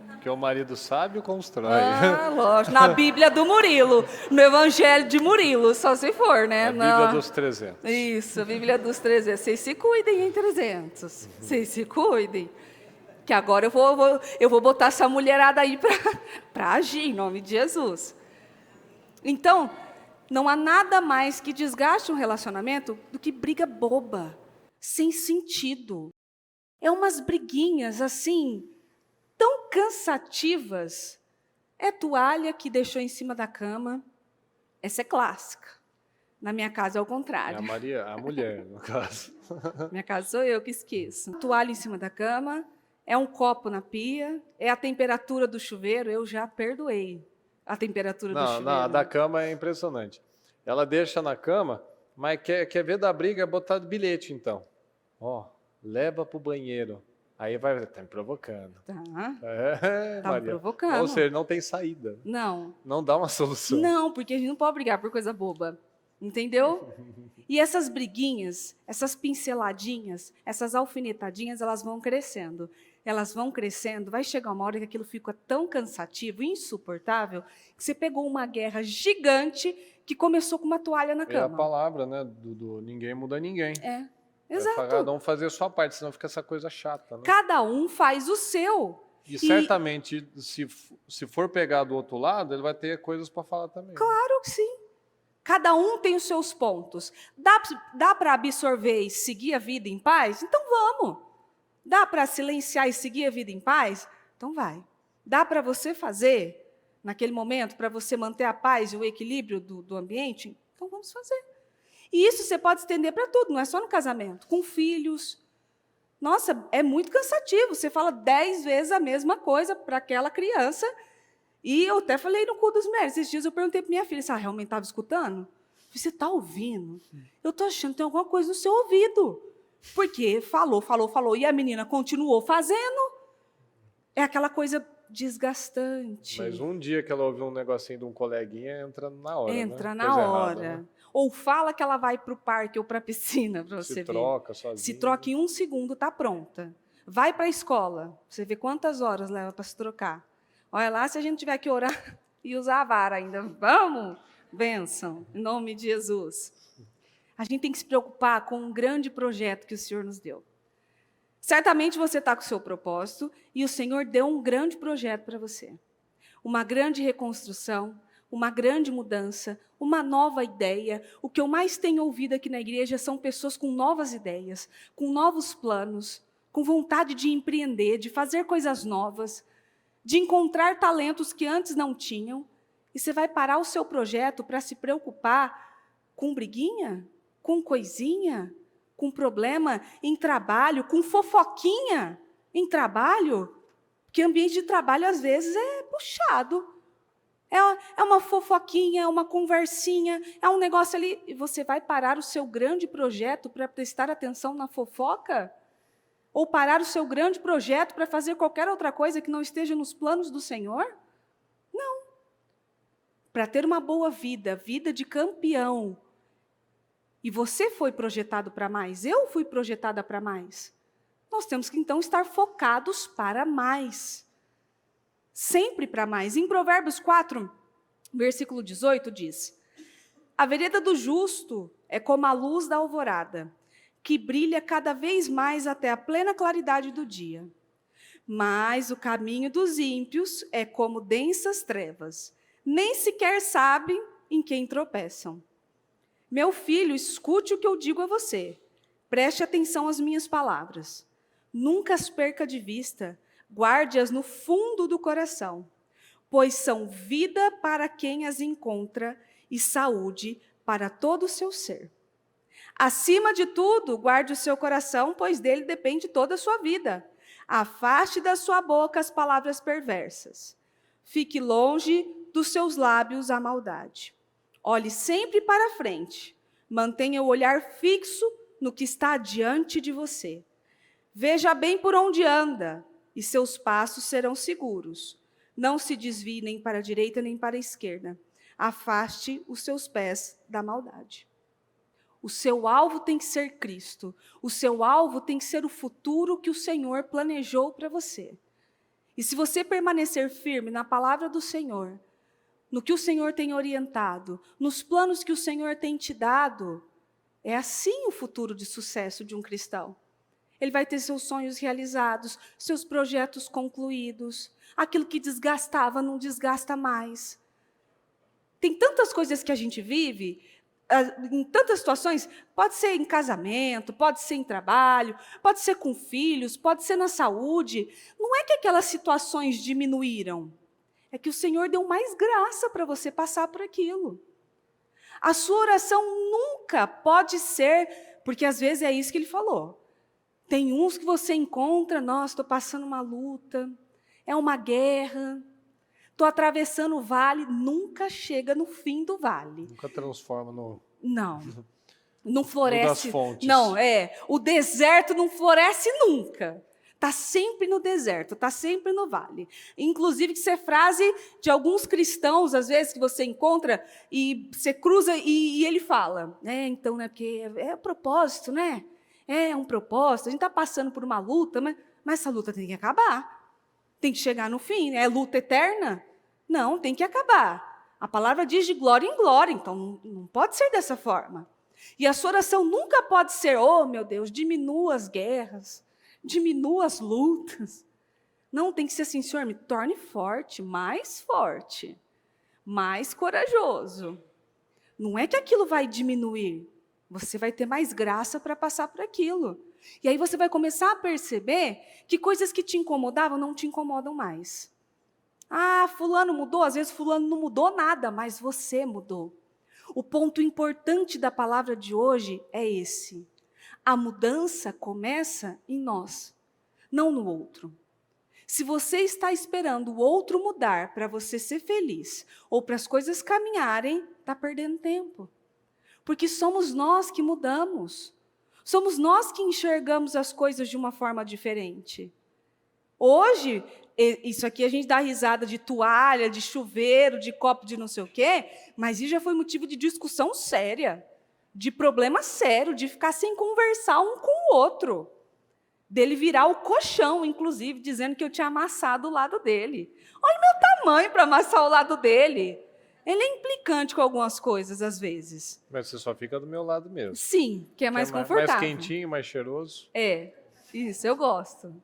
Porque o marido sábio constrói. Ah, lógico. Na Bíblia do Murilo. No Evangelho de Murilo, só se for, né? A Bíblia dos 300. Isso, a Bíblia dos 300. Vocês se cuidem em 300. Vocês se cuidem. Que agora eu vou botar essa mulherada aí para agir, em nome de Jesus. Então, não há nada mais que desgaste um relacionamento do que briga boba, sem sentido. É umas briguinhas, assim, tão cansativas. É toalha que deixou em cima da cama. Essa é clássica. Na minha casa é o contrário. É a mulher, no caso. Minha casa sou eu que esqueço. Toalha em cima da cama, é um copo na pia, é a temperatura do chuveiro, eu já perdoei a temperatura do chuveiro. Não, a da cama é impressionante. Ela deixa na cama, mas quer ver da briga, é botar bilhete, então. Ó, leva pro banheiro. Aí tá me provocando. Tá. Tá me provocando. Ou seja, não tem saída. Não. Não dá uma solução. Não, porque a gente não pode brigar por coisa boba. Entendeu? E essas briguinhas, essas pinceladinhas, essas alfinetadinhas, elas vão crescendo. Elas vão crescendo, vai chegar uma hora que aquilo fica tão cansativo, insuportável, que você pegou uma guerra gigante que começou com uma toalha na cama. É a palavra, né, do ninguém muda ninguém. É, exato. Cada um fazer a sua parte, senão fica essa coisa chata, né? Cada um faz o seu. E certamente, se for pegar do outro lado, ele vai ter coisas para falar também. Claro que sim. Cada um tem os seus pontos. Dá para absorver e seguir a vida em paz? Então vamos. Dá para silenciar e seguir a vida em paz? Então vai. Dá para você fazer, naquele momento, para você manter a paz e o equilíbrio do ambiente? Então vamos fazer. E isso você pode estender para tudo, não é só no casamento. Com filhos. Nossa, é muito cansativo. Você fala 10 vezes a mesma coisa para aquela criança. E eu até falei no culto dos médicos. Esses dias eu perguntei para minha filha se ela realmente estava escutando. Você está ouvindo? Eu estou achando que tem alguma coisa no seu ouvido. Porque falou, e a menina continuou fazendo. É aquela coisa desgastante. Mas um dia que ela ouviu um negocinho de um coleguinha, entra na hora, Entra né? na Coisa hora. errada, né? Ou fala que ela vai para o parque ou para a piscina, para você ver. Se troca sozinha. Se troca em 1 segundo, está pronta. Vai para a escola. Você vê quantas horas leva para se trocar. Olha lá, se a gente tiver que orar e usar a vara ainda. Vamos? Bênção, em nome de Jesus. A gente tem que se preocupar com um grande projeto que o Senhor nos deu. Certamente você está com o seu propósito e o Senhor deu um grande projeto para você. Uma grande reconstrução, uma grande mudança, uma nova ideia. O que eu mais tenho ouvido aqui na igreja são pessoas com novas ideias, com novos planos, com vontade de empreender, de fazer coisas novas, de encontrar talentos que antes não tinham. E você vai parar o seu projeto para se preocupar com briguinha, com coisinha, com problema em trabalho, com fofoquinha em trabalho? Porque o ambiente de trabalho, às vezes, é puxado. É uma fofoquinha, é uma conversinha, é um negócio ali. E você vai parar o seu grande projeto para prestar atenção na fofoca? Ou parar o seu grande projeto para fazer qualquer outra coisa que não esteja nos planos do Senhor? Não. Para ter uma boa vida, vida de campeão. E você foi projetado para mais, eu fui projetada para mais. Nós temos que, então, estar focados para mais. Sempre para mais. Em Provérbios 4, versículo 18, diz: a vereda do justo é como a luz da alvorada, que brilha cada vez mais até a plena claridade do dia. Mas o caminho dos ímpios é como densas trevas, nem sequer sabem em quem tropeçam. Meu filho, escute o que eu digo a você. Preste atenção às minhas palavras. Nunca as perca de vista, guarde-as no fundo do coração, pois são vida para quem as encontra e saúde para todo o seu ser. Acima de tudo, guarde o seu coração, pois dele depende toda a sua vida. Afaste da sua boca as palavras perversas. Fique longe dos seus lábios a maldade. Olhe sempre para frente. Mantenha o olhar fixo no que está diante de você. Veja bem por onde anda, e seus passos serão seguros. Não se desvie nem para a direita nem para a esquerda. Afaste os seus pés da maldade. O seu alvo tem que ser Cristo. O seu alvo tem que ser o futuro que o Senhor planejou para você. E se você permanecer firme na palavra do Senhor, no que o Senhor tem orientado, nos planos que o Senhor tem te dado, é assim o futuro de sucesso de um cristão. Ele vai ter seus sonhos realizados, seus projetos concluídos, aquilo que desgastava não desgasta mais. Tem tantas coisas que a gente vive, em tantas situações, pode ser em casamento, pode ser em trabalho, pode ser com filhos, pode ser na saúde. Não é que aquelas situações diminuíram, é que o Senhor deu mais graça para você passar por aquilo. A sua oração nunca pode ser, porque às vezes é isso que ele falou. Tem uns que você encontra, nossa, estou passando uma luta, é uma guerra, estou atravessando o vale, nunca chega no fim do vale. Nunca transforma no... Não, não floresce. No das fontes. Não, o deserto não floresce nunca. Está sempre no deserto, está sempre no vale. Inclusive, que isso é frase de alguns cristãos, às vezes, que você encontra, e você cruza e ele fala, então, né, porque é propósito, né? É um propósito, a gente está passando por uma luta, mas essa luta tem que acabar. Tem que chegar no fim, é luta eterna? Não, tem que acabar. A palavra diz de glória em glória, então não pode ser dessa forma. E a sua oração nunca pode ser, oh meu Deus, diminua as guerras, diminua as lutas. Não, tem que ser assim, Senhor, me torne forte, mais corajoso. Não é que aquilo vai diminuir, você vai ter mais graça para passar por aquilo. E aí você vai começar a perceber que coisas que te incomodavam não te incomodam mais. Ah, fulano mudou, às vezes fulano não mudou nada, mas você mudou. O ponto importante da palavra de hoje é esse. A mudança começa em nós, não no outro. Se você está esperando o outro mudar para você ser feliz, ou para as coisas caminharem, está perdendo tempo. Porque somos nós que mudamos. Somos nós que enxergamos as coisas de uma forma diferente. Hoje, isso aqui a gente dá risada de toalha, de chuveiro, de copo de não sei o quê, mas isso já foi motivo de discussão séria, de problema sério, de ficar sem conversar um com o outro. Dele virar o colchão, inclusive, dizendo que eu tinha amassado o lado dele. Olha o meu tamanho para amassar o lado dele. Ele é implicante com algumas coisas, às vezes. Mas você só fica do meu lado mesmo. Sim, que é mais confortável. Mais quentinho, mais cheiroso. Isso, eu gosto.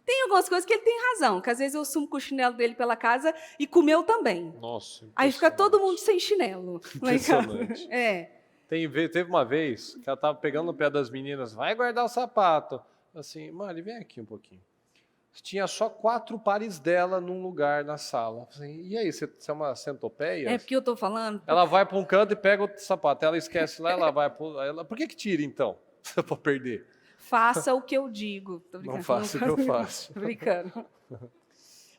Tem algumas coisas que ele tem razão, que às vezes eu sumo com o chinelo dele pela casa e com o meu também. Nossa, aí fica todo mundo sem chinelo. Impressionante. Teve uma vez que ela estava pegando no pé das meninas, vai guardar o sapato. Assim, Mari, vem aqui um pouquinho. Tinha só 4 pares dela num lugar na sala. Assim, e aí, você é uma centopeia? É porque eu estou falando... Ela vai para um canto e pega o sapato. Ela esquece lá, ela vai para... Por que tira, então? Para perder. Faça o que eu digo. Tô brincando. Não faça o que eu faço. Tô brincando.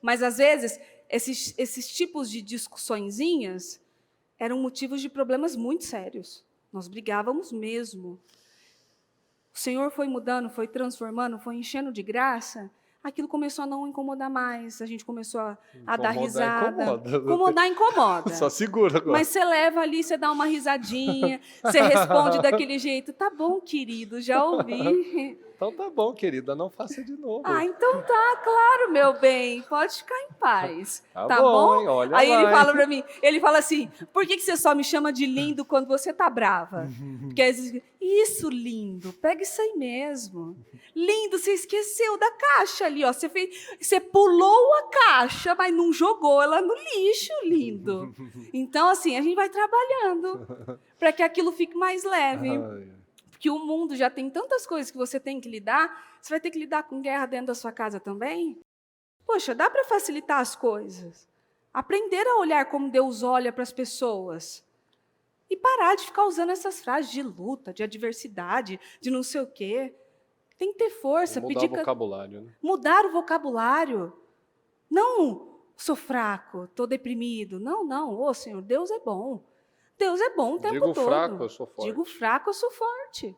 Mas, às vezes, esses tipos de discussõezinhas eram motivos de problemas muito sérios. Nós brigávamos mesmo. O Senhor foi mudando, foi transformando, foi enchendo de graça. Aquilo começou a não incomodar mais. A gente começou a dar risada. Incomoda. Incomodar, incomoda. Só segura agora. Mas você leva ali, você dá uma risadinha, você responde daquele jeito. Tá bom, querido, já ouvi. Então tá bom, querida, não faça de novo. Ah, então tá, claro, meu bem, pode ficar em paz. Tá bom, hein? Olha Aí lá, ele fala hein? pra mim, ele fala assim, por que você só me chama de lindo quando você tá brava? Porque às vezes, isso, lindo, pega isso aí mesmo. Lindo, você esqueceu da caixa ali, ó. Você pulou a caixa, mas não jogou ela no lixo, lindo. Então, assim, a gente vai trabalhando para que aquilo fique mais leve. Ai, Porque o mundo já tem tantas coisas que você tem que lidar, você vai ter que lidar com guerra dentro da sua casa também? Poxa, dá para facilitar as coisas. Aprender a olhar como Deus olha para as pessoas. E parar de ficar usando essas frases de luta, de adversidade, de não sei o quê. Tem que ter força. mudar o vocabulário, né? Mudar o vocabulário. Não, sou fraco, estou deprimido. Não, não. Ô, Senhor, Deus é bom. Deus é bom o tempo todo. Digo fraco, eu sou forte. Digo fraco, eu sou forte.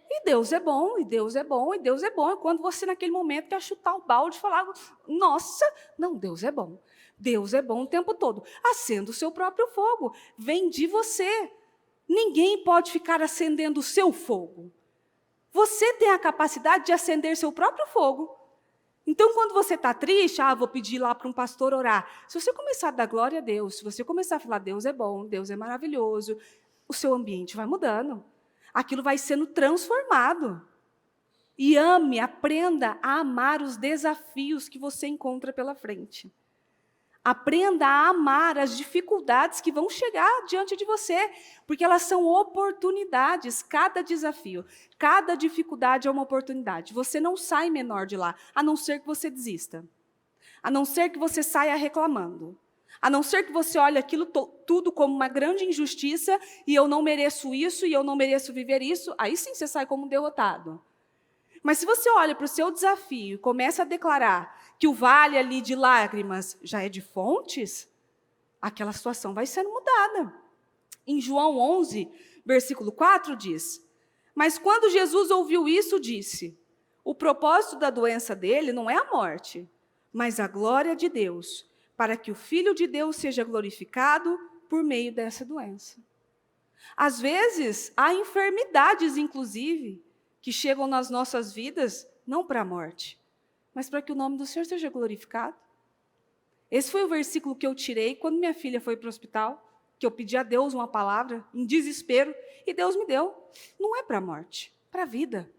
E Deus é bom, e Deus é bom, e Deus é bom. E quando você, naquele momento, quer chutar o balde e falar, nossa, não, Deus é bom. Deus é bom o tempo todo. Acenda o seu próprio fogo. Vem de você. Ninguém pode ficar acendendo o seu fogo. Você tem a capacidade de acender seu próprio fogo. Então, quando você está triste, vou pedir lá para um pastor orar. Se você começar a dar glória a Deus, se você começar a falar, Deus é bom, Deus é maravilhoso, o seu ambiente vai mudando. Aquilo vai sendo transformado. E ame, aprenda a amar os desafios que você encontra pela frente. Aprenda a amar as dificuldades que vão chegar diante de você, porque elas são oportunidades, cada desafio, cada dificuldade é uma oportunidade. Você não sai menor de lá, a não ser que você desista, a não ser que você saia reclamando, a não ser que você olhe aquilo tudo como uma grande injustiça e eu não mereço isso e eu não mereço viver isso, aí sim você sai como um derrotado. Mas se você olha para o seu desafio e começa a declarar que o vale ali de lágrimas já é de fontes, aquela situação vai sendo mudada. Em João 11, versículo 4 diz, mas quando Jesus ouviu isso, disse, o propósito da doença dele não é a morte, mas a glória de Deus, para que o Filho de Deus seja glorificado por meio dessa doença. Às vezes, há enfermidades, inclusive, que chegam nas nossas vidas, não para a morte, mas para que o nome do Senhor seja glorificado. Esse foi o versículo que eu tirei quando minha filha foi para o hospital, que eu pedi a Deus uma palavra, em desespero, e Deus me deu. Não é para a morte, para a vida.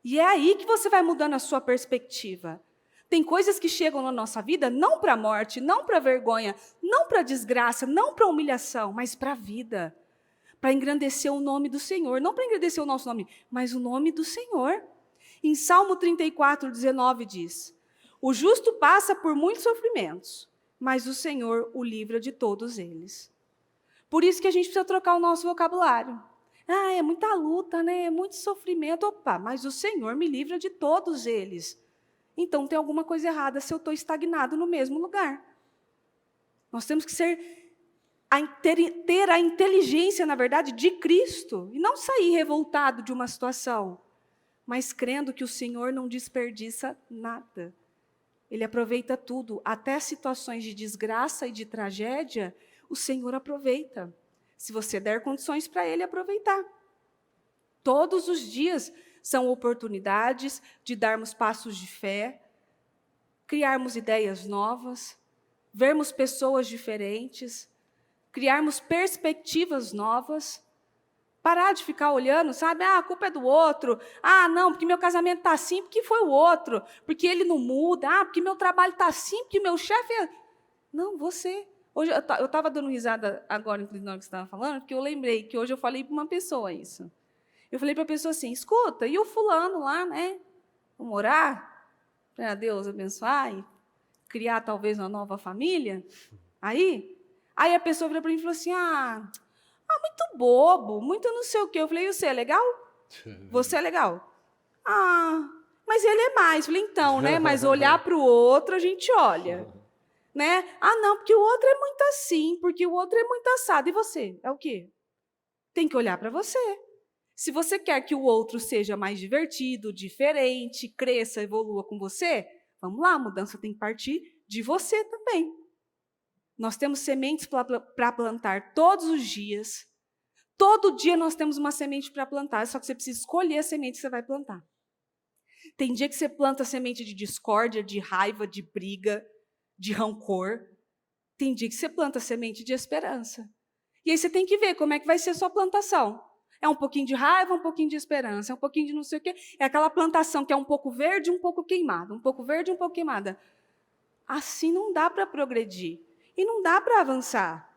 E é aí que você vai mudando a sua perspectiva. Tem coisas que chegam na nossa vida não para a morte, não para a vergonha, não para a desgraça, não para a humilhação, mas para a vida. Para engrandecer o nome do Senhor. Não para engrandecer o nosso nome, mas o nome do Senhor. Em Salmo 34, 19 diz, o justo passa por muitos sofrimentos, mas o Senhor o livra de todos eles. Por isso que a gente precisa trocar o nosso vocabulário. É muita luta, né? É muito sofrimento. Opa, mas o Senhor me livra de todos eles. Então tem alguma coisa errada se eu estou estagnado no mesmo lugar. Nós temos que ter a inteligência, na verdade, de Cristo, e não sair revoltado de uma situação, mas crendo que o Senhor não desperdiça nada. Ele aproveita tudo, até situações de desgraça e de tragédia, o Senhor aproveita. Se você der condições para Ele aproveitar. Todos os dias são oportunidades de darmos passos de fé, criarmos ideias novas, vermos pessoas diferentes, criarmos perspectivas novas, parar de ficar olhando, sabe? A culpa é do outro. Não, porque meu casamento está assim, porque foi o outro. Porque ele não muda. Porque meu trabalho está assim, porque meu chefe é... Não, você. Hoje, eu estava dando risada agora, inclusive, na hora que você estava falando, porque eu lembrei que hoje eu falei para uma pessoa isso. Eu falei para a pessoa assim, escuta, e o fulano lá, né? Vamos orar para Deus abençoar e criar talvez uma nova família? Aí a pessoa virou para mim e falou assim, muito bobo, muito não sei o quê. Eu falei, e você é legal? Você é legal? Mas ele é mais. Eu falei, então, né? Mas olhar para o outro, a gente olha. né? Ah, não, porque o outro é muito assim, porque o outro é muito assado. E você? É o quê? Tem que olhar para você. Se você quer que o outro seja mais divertido, diferente, cresça, evolua com você, vamos lá, a mudança tem que partir de você também. Nós temos sementes para plantar todos os dias. Todo dia nós temos uma semente para plantar, só que você precisa escolher a semente que você vai plantar. Tem dia que você planta semente de discórdia, de raiva, de briga, de rancor. Tem dia que você planta semente de esperança. E aí você tem que ver como é que vai ser a sua plantação. É um pouquinho de raiva, um pouquinho de esperança, é um pouquinho de não sei o quê. É aquela plantação que é um pouco verde, um pouco queimada, um pouco verde, um pouco queimada. Assim não dá para progredir. E não dá para avançar.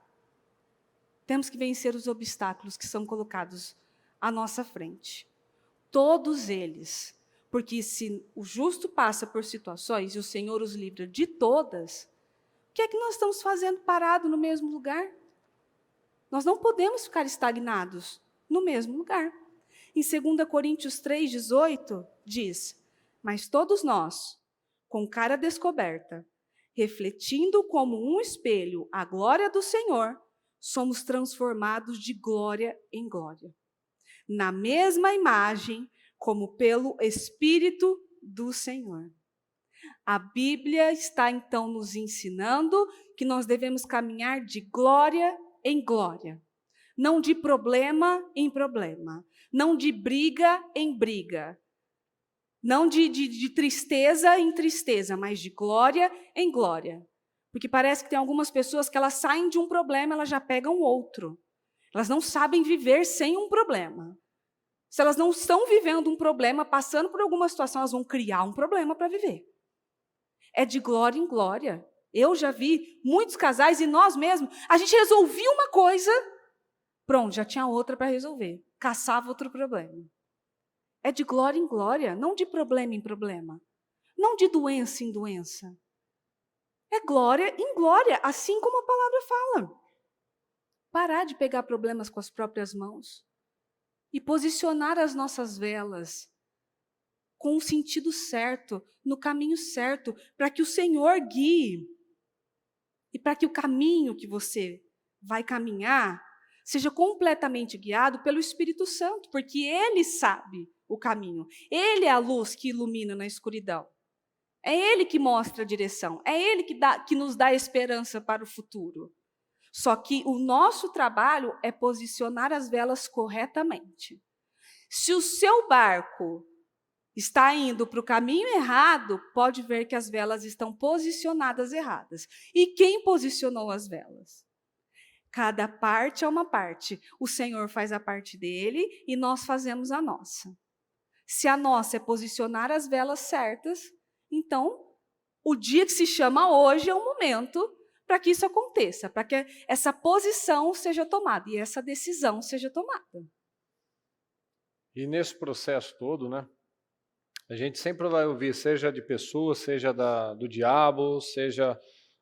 Temos que vencer os obstáculos que são colocados à nossa frente. Todos eles. Porque se o justo passa por situações e o Senhor os livra de todas, o que é que nós estamos fazendo parado no mesmo lugar? Nós não podemos ficar estagnados no mesmo lugar. Em 2 Coríntios 3,18, diz: mas todos nós, com cara descoberta, refletindo como um espelho a glória do Senhor, somos transformados de glória em glória, na mesma imagem, como pelo Espírito do Senhor. A Bíblia está, então, nos ensinando que nós devemos caminhar de glória em glória. Não de problema em problema. Não de briga em briga. Não de tristeza em tristeza, mas de glória em glória. Porque parece que tem algumas pessoas que elas saem de um problema, elas já pegam outro. Elas não sabem viver sem um problema. Se elas não estão vivendo um problema, passando por alguma situação, elas vão criar um problema para viver. É de glória em glória. Eu já vi muitos casais e nós mesmos, a gente resolvia uma coisa, pronto, já tinha outra para resolver. Caçava outro problema. É de glória em glória, não de problema em problema. Não de doença em doença. É glória em glória, assim como a palavra fala. Parar de pegar problemas com as próprias mãos e posicionar as nossas velas com o sentido certo, no caminho certo, para que o Senhor guie e para que o caminho que você vai caminhar seja completamente guiado pelo Espírito Santo, porque Ele sabe o caminho. Ele é a luz que ilumina na escuridão. É Ele que mostra a direção. É Ele que nos dá esperança para o futuro. Só que o nosso trabalho é posicionar as velas corretamente. Se o seu barco está indo para o caminho errado, pode ver que as velas estão posicionadas erradas. E quem posicionou as velas? Cada parte é uma parte. O Senhor faz a parte dele e nós fazemos a nossa. Se a nossa é posicionar as velas certas, então o dia que se chama hoje é o momento para que isso aconteça, para que essa posição seja tomada e essa decisão seja tomada. E nesse processo todo, né, a gente sempre vai ouvir, seja de pessoas, seja do diabo, seja,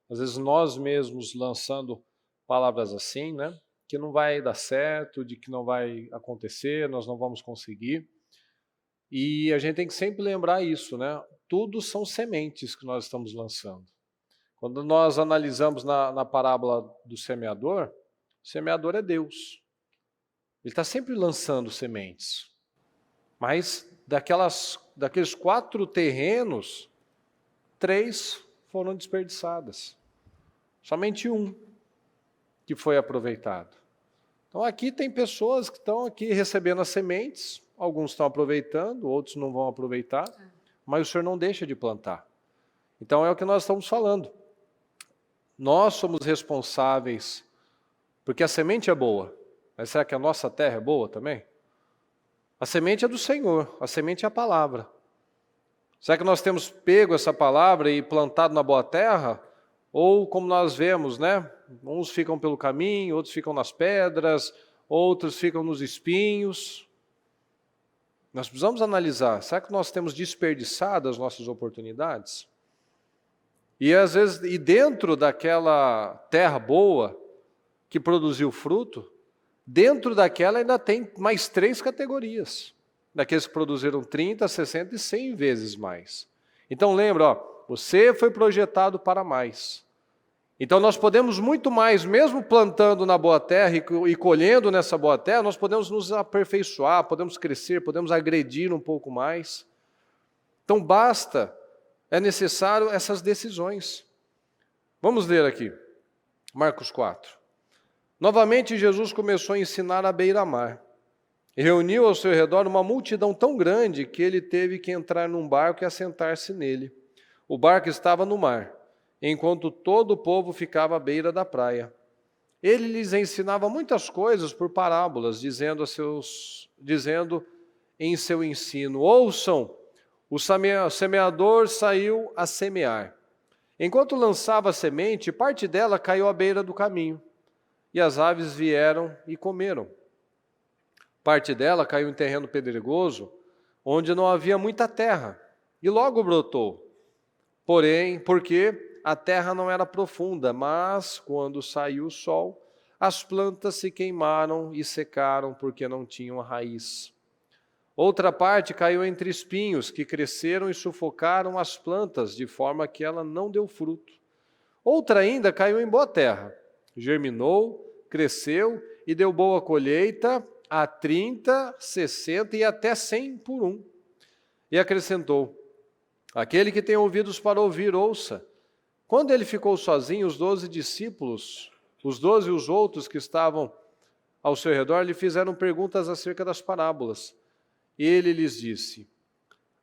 às vezes, nós mesmos lançando palavras assim, né, que não vai dar certo, de que não vai acontecer, nós não vamos conseguir. E a gente tem que sempre lembrar isso, né? Tudo são sementes que nós estamos lançando. Quando nós analisamos na parábola do semeador, o semeador é Deus. Ele está sempre lançando sementes. Mas daqueles 4 terrenos, 3 foram desperdiçadas. Somente 1 que foi aproveitado. Então aqui tem pessoas que estão aqui recebendo as sementes, alguns estão aproveitando, outros não vão aproveitar, mas o Senhor não deixa de plantar. Então é o que nós estamos falando. Nós somos responsáveis, porque a semente é boa, mas será que a nossa terra é boa também? A semente é do Senhor, a semente é a palavra. Será que nós temos pego essa palavra e plantado na boa terra? Ou como nós vemos, né? Uns ficam pelo caminho, outros ficam nas pedras, outros ficam nos espinhos. Nós precisamos analisar, será que nós temos desperdiçado as nossas oportunidades? E às vezes, e dentro daquela terra boa, que produziu fruto, dentro daquela ainda tem mais 3 categorias. Daqueles que produziram 30, 60 e 100 vezes mais. Então lembra, ó, você foi projetado para mais. Então nós podemos muito mais, mesmo plantando na boa terra e colhendo nessa boa terra, nós podemos nos aperfeiçoar, podemos crescer, podemos agredir um pouco mais. Então é necessário essas decisões. Vamos ler aqui, Marcos 4. Novamente Jesus começou a ensinar à beira-mar. E reuniu ao seu redor uma multidão tão grande que ele teve que entrar num barco e assentar-se nele. O barco estava no mar, enquanto todo o povo ficava à beira da praia. Ele lhes ensinava muitas coisas por parábolas, dizendo em seu ensino: ouçam, o semeador saiu a semear. Enquanto lançava a semente, parte dela caiu à beira do caminho, e as aves vieram e comeram. Parte dela caiu em terreno pedregoso, onde não havia muita terra, e logo brotou. Porém, porque a terra não era profunda, mas quando saiu o sol, as plantas se queimaram e secaram porque não tinham raiz. Outra parte caiu entre espinhos, que cresceram e sufocaram as plantas, de forma que ela não deu fruto. Outra ainda caiu em boa terra, germinou, cresceu e deu boa colheita, a 30, 60 e até 100 por um. E acrescentou: aquele que tem ouvidos para ouvir, ouça. Quando ele ficou sozinho, os 12 discípulos, os 12 e os outros que estavam ao seu redor, lhe fizeram perguntas acerca das parábolas. E ele lhes disse: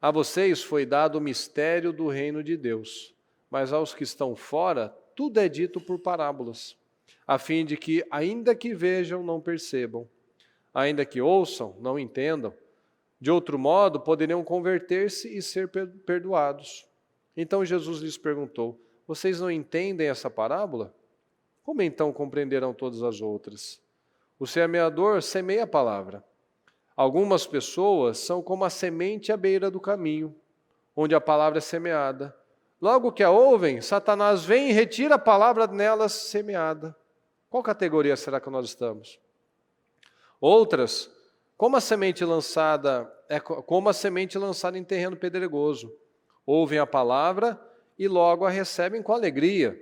a vocês foi dado o mistério do reino de Deus, mas aos que estão fora, tudo é dito por parábolas, a fim de que, ainda que vejam, não percebam. Ainda que ouçam, não entendam. De outro modo, poderiam converter-se e ser perdoados. Então Jesus lhes perguntou: vocês não entendem essa parábola? Como então compreenderão todas as outras? O semeador semeia a palavra. Algumas pessoas são como a semente à beira do caminho, onde a palavra é semeada. Logo que a ouvem, Satanás vem e retira a palavra nelas semeada. Qual categoria será que nós estamos? Outras, como a semente lançada em terreno pedregoso. Ouvem a palavra e logo a recebem com alegria.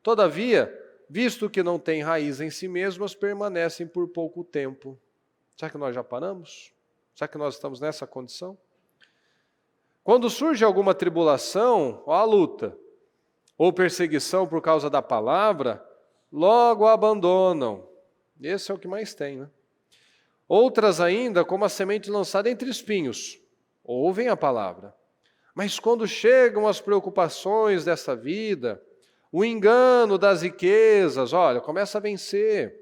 Todavia, visto que não têm raiz em si mesmas, permanecem por pouco tempo. Será que nós já paramos? Será que nós estamos nessa condição? Quando surge alguma tribulação, ou a luta, ou perseguição por causa da palavra, logo a abandonam. Esse é o que mais tem, né? Outras ainda, como a semente lançada entre espinhos, ouvem a palavra. Mas quando chegam as preocupações dessa vida, o engano das riquezas, olha, começa a vencer,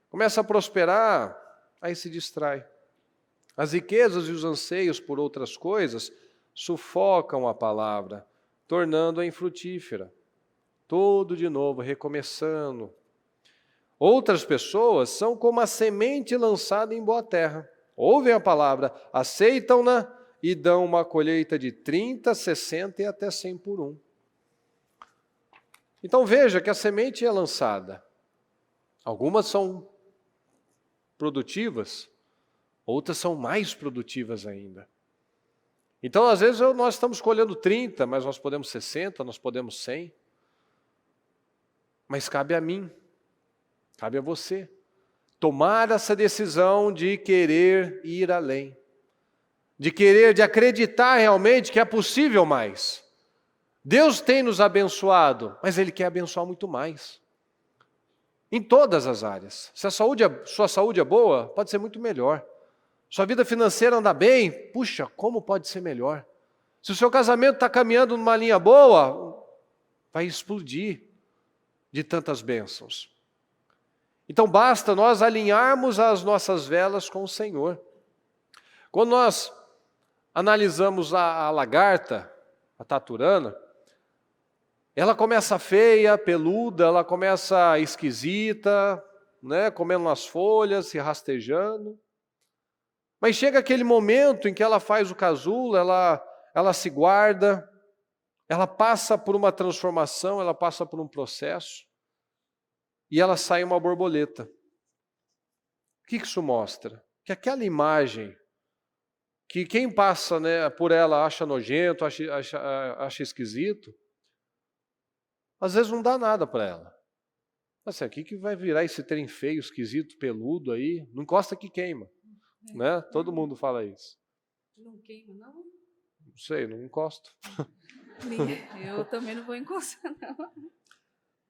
começa a prosperar, aí se distrai. As riquezas e os anseios por outras coisas sufocam a palavra, tornando-a infrutífera. Tudo de novo, recomeçando. Outras pessoas são como a semente lançada em boa terra. Ouvem a palavra, aceitam-na e dão uma colheita de 30, 60 e até 100 por um. Então veja que a semente é lançada. Algumas são produtivas, outras são mais produtivas ainda. Então às vezes nós estamos colhendo 30, mas nós podemos 60, nós podemos 100. Mas cabe a mim. Cabe a você tomar essa decisão de querer ir além, de acreditar realmente que é possível mais. Deus tem nos abençoado, mas Ele quer abençoar muito mais. Em todas as áreas. Se sua saúde é boa, pode ser muito melhor. Sua vida financeira anda bem, puxa, como pode ser melhor? Se o seu casamento está caminhando numa linha boa, vai explodir de tantas bênçãos. Então basta nós alinharmos as nossas velas com o Senhor. Quando nós analisamos a lagarta, a taturana, ela começa feia, peluda, ela começa esquisita, né, comendo as folhas, se rastejando. Mas chega aquele momento em que ela faz o casulo, ela se guarda, ela passa por uma transformação, ela passa por um processo. E ela sai uma borboleta. O que isso mostra? Que aquela imagem, que quem passa, né, por ela acha nojento, acha esquisito, às vezes não dá nada para ela. Assim, o que vai virar esse trem feio, esquisito, peludo aí? Não encosta que queima, né? Todo mundo fala isso. Não queima, não? Não sei, não encosto. Eu também não vou encostar, não.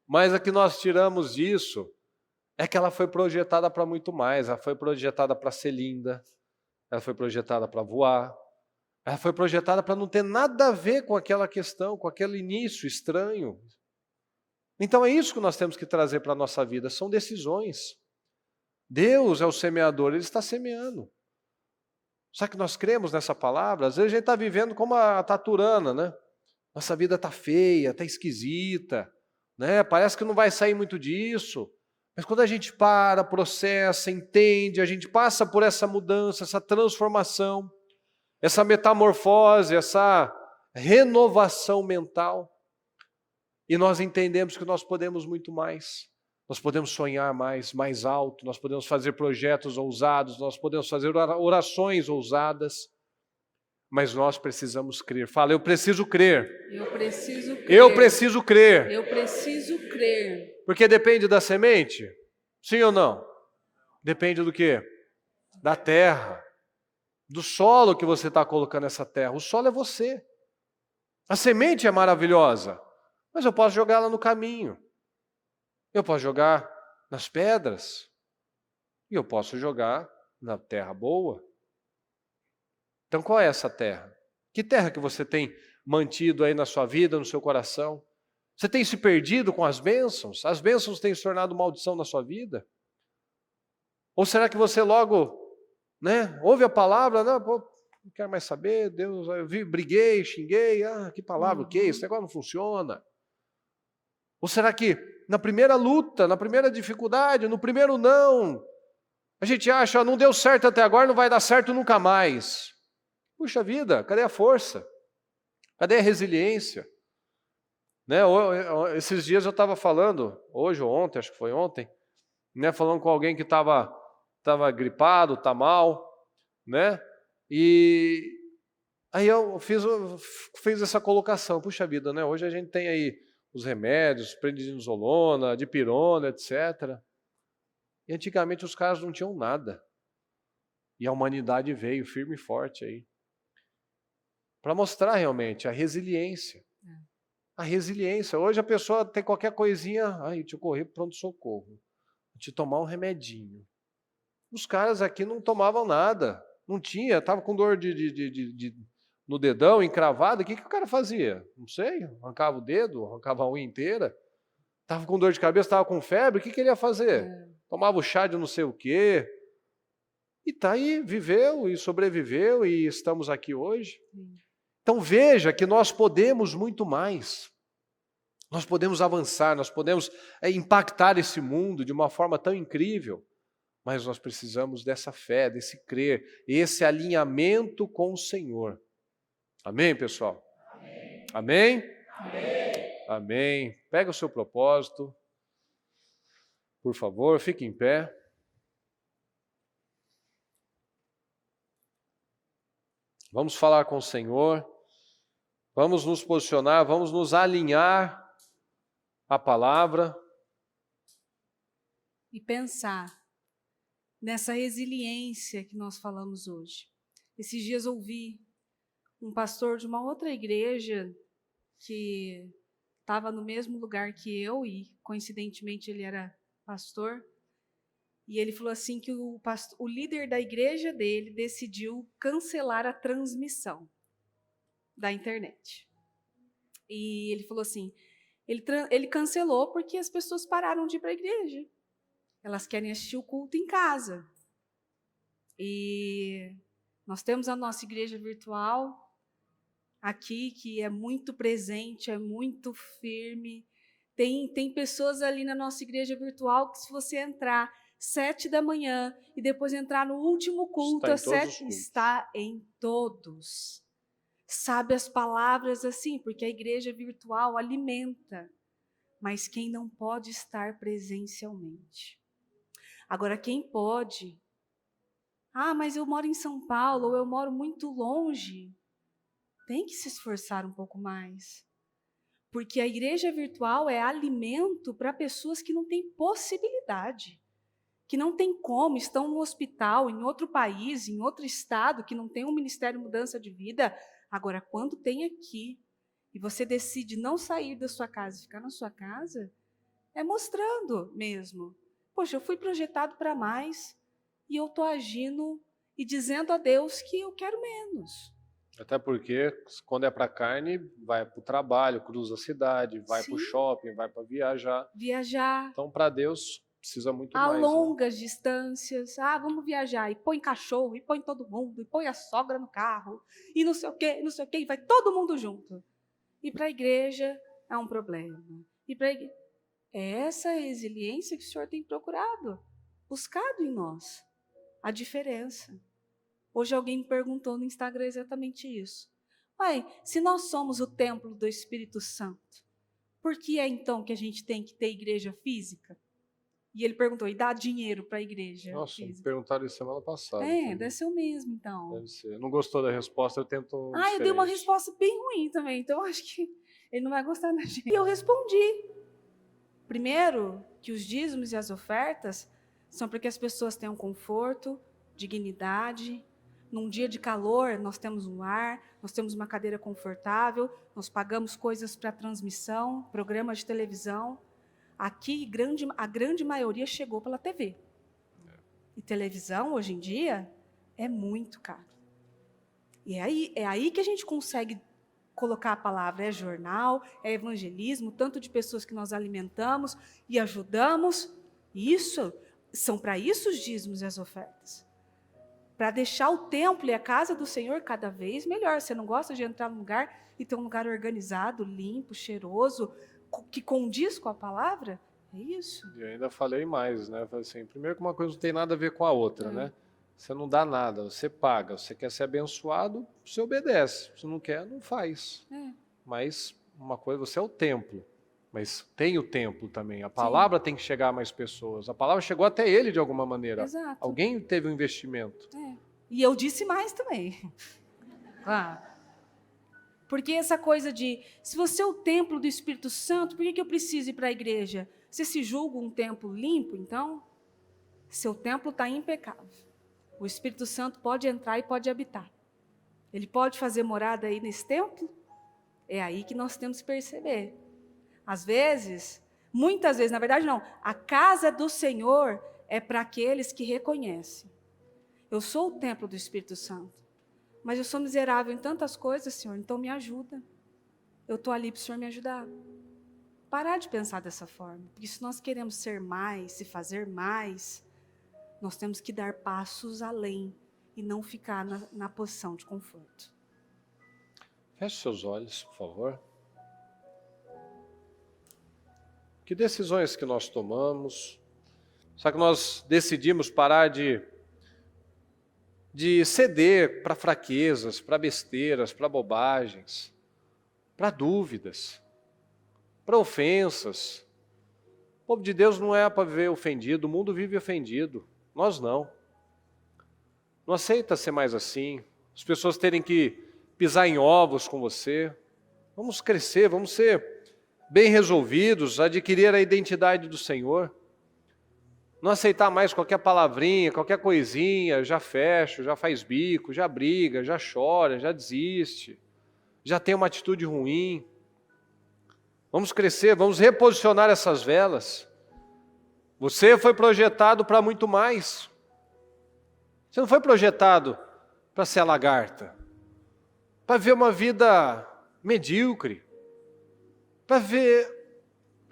Mas a que nós tiramos disso é que ela foi projetada para muito mais. Ela foi projetada para ser linda, ela foi projetada para voar, ela foi projetada para não ter nada a ver com aquela questão, com aquele início estranho. Então é isso que nós temos que trazer para a nossa vida, são decisões. Deus é o semeador, Ele está semeando. Só que nós cremos nessa palavra, às vezes a gente está vivendo como a taturana, né? Nossa vida está feia, está esquisita, né? Parece que não vai sair muito disso. Mas quando a gente para, processa, entende, a gente passa por essa mudança, essa transformação, essa metamorfose, essa renovação mental, e nós entendemos que nós podemos muito mais. Nós podemos sonhar mais alto, nós podemos fazer projetos ousados, nós podemos fazer orações ousadas, mas nós precisamos crer. Fala, eu preciso crer. Eu preciso crer. Eu preciso crer. Eu preciso crer. Porque depende da semente? Sim ou não? Depende do quê? Da terra. Do solo que você está colocando nessa terra. O solo é você. A semente é maravilhosa, mas eu posso jogar ela no caminho. Eu posso jogar nas pedras. E eu posso jogar na terra boa. Então qual é essa terra? Que terra que você tem mantido aí na sua vida, no seu coração? Você tem se perdido com as bênçãos? As bênçãos têm se tornado maldição na sua vida? Ou será que você logo, né, ouve a palavra, não, pô, não quero mais saber, Deus, eu briguei, xinguei, que palavra, o que? Esse negócio não funciona. Ou será que na primeira luta, na primeira dificuldade, no primeiro não, a gente acha, não deu certo até agora, não vai dar certo nunca mais. Puxa vida, cadê a força? Cadê a resiliência? Né? Esses dias eu estava falando, hoje ou ontem, acho que foi ontem, né? Falando com alguém que estava gripado, está mal, né? E aí eu fiz essa colocação, puxa vida, né? Hoje a gente tem aí os remédios, prednisolona, dipirona, etc. E antigamente os caras não tinham nada. E a humanidade veio firme e forte aí. Para mostrar realmente a resiliência. A resiliência. Hoje a pessoa tem qualquer coisinha, deixa eu correr para pronto-socorro. Te tomar um remedinho. Os caras aqui não tomavam nada. Não tinha, estava com dor no dedão, encravado. O que o cara fazia? Não sei, arrancava o dedo, arrancava a unha inteira. Estava com dor de cabeça, estava com febre, o que ele ia fazer? Tomava o chá de não sei o quê. E está aí, viveu e sobreviveu e estamos aqui hoje. Então veja que nós podemos muito mais. Nós podemos avançar, nós podemos impactar esse mundo de uma forma tão incrível. Mas nós precisamos dessa fé, desse crer, esse alinhamento com o Senhor. Amém, pessoal? Amém? Amém? Amém. Pega o seu propósito. Por favor, fique em pé. Vamos falar com o Senhor. Vamos nos posicionar, vamos nos alinhar à palavra. E pensar nessa resiliência que nós falamos hoje. Esses dias ouvi um pastor de uma outra igreja que estava no mesmo lugar que eu e, coincidentemente, ele era pastor. E ele falou assim que o líder da igreja dele decidiu cancelar a transmissão da internet. E ele falou assim, ele cancelou porque as pessoas pararam de ir para a igreja. Elas querem assistir o culto em casa. E nós temos a nossa igreja virtual aqui, que é muito presente, é muito firme. Tem pessoas ali na nossa igreja virtual que, se você entrar 7 da manhã e depois entrar no último culto, está em todos. Sabe as palavras assim, porque a igreja virtual alimenta, mas quem não pode estar presencialmente. Agora, quem pode, mas eu moro em São Paulo, ou eu moro muito longe, tem que se esforçar um pouco mais. Porque a igreja virtual é alimento para pessoas que não têm possibilidade, que não tem como, estão no hospital, em outro país, em outro estado, que não tem um Ministério de Mudança de Vida. Agora, quando tem aqui, e você decide não sair da sua casa e ficar na sua casa, é mostrando mesmo. Poxa, eu fui projetado para mais, e eu estou agindo e dizendo a Deus que eu quero menos. Até porque, quando é para carne, vai para o trabalho, cruza a cidade, vai para o Sim. shopping, vai para viajar. Viajar. Então, para Deus, precisa muito A mais. longas distâncias. Vamos viajar. E põe cachorro, e põe todo mundo, e põe a sogra no carro, e não sei o quê, não sei o quê, e vai todo mundo junto. E para a igreja é um problema. E para é essa resiliência que o Senhor tem procurado, buscado em nós. A diferença. Hoje alguém me perguntou no Instagram exatamente isso. Pai, se nós somos o templo do Espírito Santo, por que é então que a gente tem que ter igreja física? E ele perguntou, e dá dinheiro para a igreja Nossa, me física? perguntaram isso semana passada. Deve ser o mesmo, então. Deve ser. Não gostou da resposta, eu tento eu dei uma resposta bem ruim também, então acho que ele não vai gostar da gente. E eu respondi. Primeiro, que os dízimos e as ofertas são para que as pessoas tenham conforto, dignidade. Num dia de calor, nós temos um ar, nós temos uma cadeira confortável, nós pagamos coisas para transmissão, programas de televisão. Aqui, a grande maioria chegou pela TV. E televisão, hoje em dia, é muito caro. E é aí que a gente consegue colocar a palavra. É jornal, é evangelismo, tanto de pessoas que nós alimentamos e ajudamos. São para isso os dízimos e as ofertas. Para deixar o templo e a casa do Senhor cada vez melhor. Você não gosta de entrar num lugar e ter um lugar organizado, limpo, cheiroso, que condiz com a palavra? É isso. E ainda falei mais, né? Falei assim, primeiro que uma coisa não tem nada a ver com a outra, né? Você não dá nada, você paga. Você quer ser abençoado, você obedece. Se não quer, não faz. Mas uma coisa, você é o templo. Mas tem o templo também. A palavra tem que chegar a mais pessoas. A palavra chegou até ele de alguma maneira. Exato. Alguém teve um investimento. E eu disse mais também. Claro. Porque essa coisa de, se você é o templo do Espírito Santo, por que eu preciso ir para a igreja? Você se julga um templo limpo, então? Seu templo está impecável. O Espírito Santo pode entrar e pode habitar. Ele pode fazer morada aí nesse templo? É aí que nós temos que perceber. Às vezes, muitas vezes, na verdade não, a casa do Senhor é para aqueles que reconhecem. Eu sou o templo do Espírito Santo, mas eu sou miserável em tantas coisas, Senhor, então me ajuda. Eu estou ali para o Senhor me ajudar. Parar de pensar dessa forma, porque se nós queremos ser mais, se fazer mais, nós temos que dar passos além e não ficar na posição de conforto. Feche seus olhos, por favor. Que decisões que nós tomamos? Só que nós decidimos parar de ceder para fraquezas, para besteiras, para bobagens, para dúvidas, para ofensas. O povo de Deus não é para viver ofendido, o mundo vive ofendido, nós não. Não aceita ser mais assim, as pessoas terem que pisar em ovos com você. Vamos crescer, vamos ser bem resolvidos, adquirir a identidade do Senhor. Não aceitar mais qualquer palavrinha, qualquer coisinha, já fecha, já faz bico, já briga, já chora, já desiste, já tem uma atitude ruim. Vamos crescer, vamos reposicionar essas velas. Você foi projetado para muito mais. Você não foi projetado para ser a lagarta, para viver uma vida medíocre, para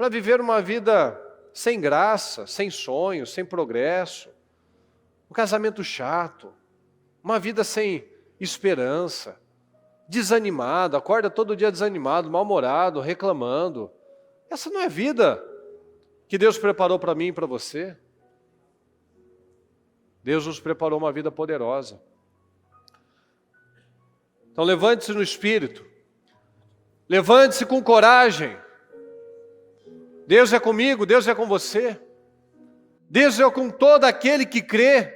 viver uma vida sem graça, sem sonhos, sem progresso, um casamento chato, uma vida sem esperança, desanimado, acorda todo dia desanimado, mal-humorado, reclamando. Essa não é vida que Deus preparou para mim e para você. Deus nos preparou uma vida poderosa. Então levante-se no Espírito, levante-se com coragem. Deus é comigo, Deus é com você. Deus é com todo aquele que crê.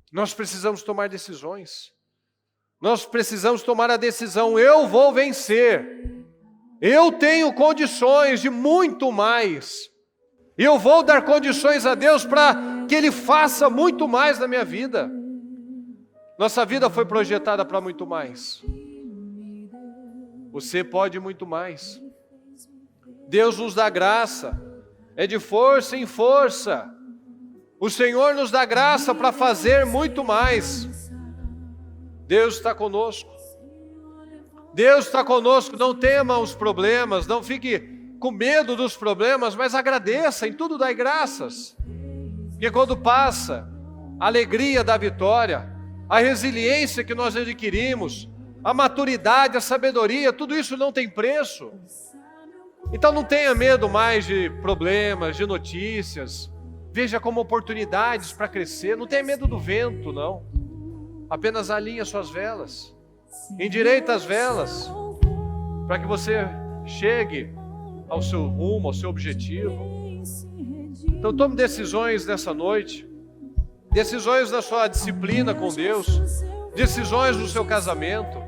Nós precisamos tomar decisões. Nós precisamos tomar a decisão: eu vou vencer. Eu tenho condições de muito mais. E eu vou dar condições a Deus para que Ele faça muito mais na minha vida. Nossa vida foi projetada para muito mais. Você pode muito mais. Deus nos dá graça. É de força em força. O Senhor nos dá graça para fazer muito mais. Deus está conosco. Deus está conosco. Não tema os problemas, não fique com medo dos problemas, mas agradeça, em tudo dai graças. Porque quando passa, a alegria da vitória, a resiliência que nós adquirimos, a maturidade, a sabedoria, tudo isso não tem preço. Então não tenha medo mais de problemas, de notícias. Veja como oportunidades para crescer. Não tenha medo do vento, não. Apenas alinhe as suas velas. Endireita as velas, para que você chegue ao seu rumo, ao seu objetivo. Então tome decisões nessa noite. Decisões na sua disciplina com Deus. Decisões no seu casamento.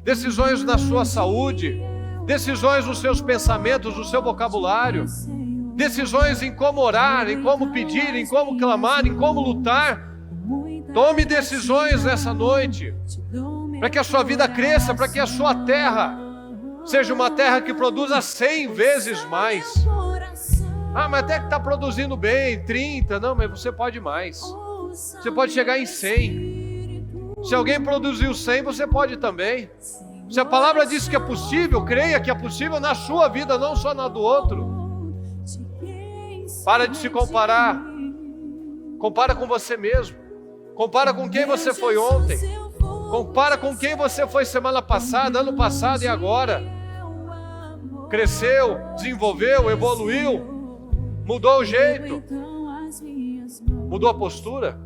Decisões na sua saúde. Decisões nos seus pensamentos, no seu vocabulário. Decisões em como orar, em como pedir, em como clamar, em como lutar. Tome decisões nessa noite, para que a sua vida cresça, para que a sua terra seja uma terra que produza 100 vezes mais. Ah, mas até que está produzindo bem, 30, não, mas você pode mais. Você pode chegar em 100. Se alguém produziu 100, você pode também. Se a palavra diz que é possível, creia que é possível na sua vida, não só na do outro. Para de se comparar. Compara com você mesmo. Compara com quem você foi ontem. Compara com quem você foi semana passada, ano passado e agora. Cresceu, desenvolveu, evoluiu, mudou o jeito, mudou a postura?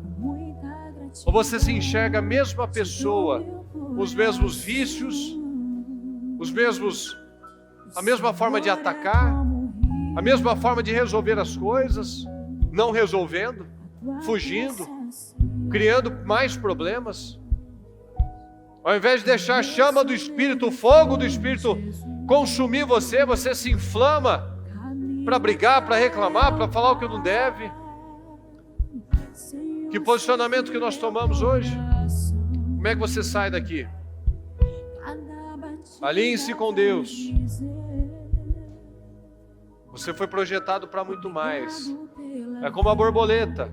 Ou você se enxerga a mesma pessoa, os mesmos vícios, a mesma forma de atacar, a mesma forma de resolver as coisas, não resolvendo, fugindo, criando mais problemas? Ao invés de deixar a chama do Espírito, o fogo do Espírito consumir você, você se inflama para brigar, para reclamar, para falar o que não deve. Que posicionamento que nós tomamos hoje? Como é que você sai daqui? Alinhe-se com Deus. Você foi projetado para muito mais. É como a borboleta.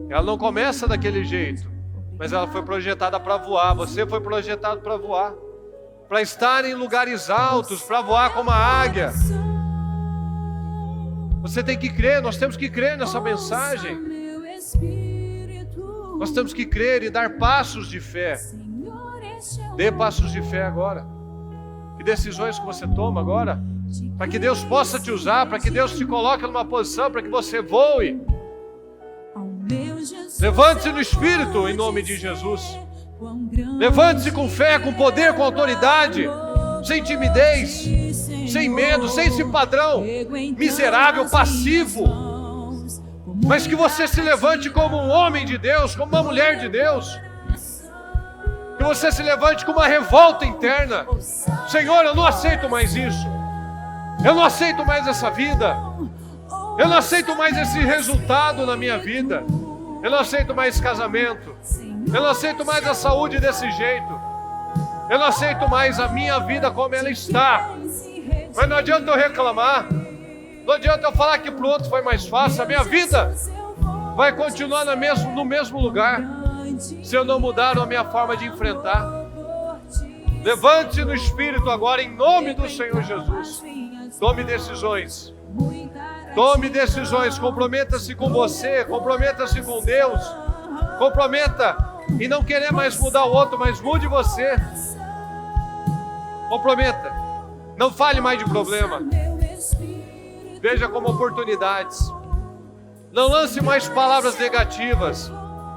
Ela não começa daquele jeito, mas ela foi projetada para voar. Você foi projetado para voar, para estar em lugares altos, para voar como a águia. Você tem que crer, nós temos que crer nessa mensagem. Nós temos que crer e dar passos de fé. Dê passos de fé agora. Que decisões que você toma agora, para que Deus possa te usar, para que Deus te coloque numa posição, para que você voe. Levante-se no Espírito, em nome de Jesus. Levante-se com fé, com poder, com autoridade, sem timidez, sem medo, sem esse padrão miserável, passivo. Mas que você se levante como um homem de Deus, como uma mulher de Deus. Que você se levante com uma revolta interna. Senhor, eu não aceito mais isso. Eu não aceito mais essa vida. Eu não aceito mais esse resultado na minha vida. Eu não aceito mais esse casamento. Eu não aceito mais a saúde desse jeito. Eu não aceito mais a minha vida como ela está. Mas não adianta eu reclamar. Não adianta eu falar que para o outro foi mais fácil. A minha vida vai continuar no mesmo lugar, se eu não mudar a minha forma de enfrentar. Levante-se no Espírito agora, em nome do Senhor Jesus. Tome decisões. Tome decisões, comprometa-se com você, comprometa-se com Deus, comprometa em não querer mais mudar o outro, mas mude você. Comprometa, não fale mais de problema, veja como oportunidades. Não lance mais palavras negativas,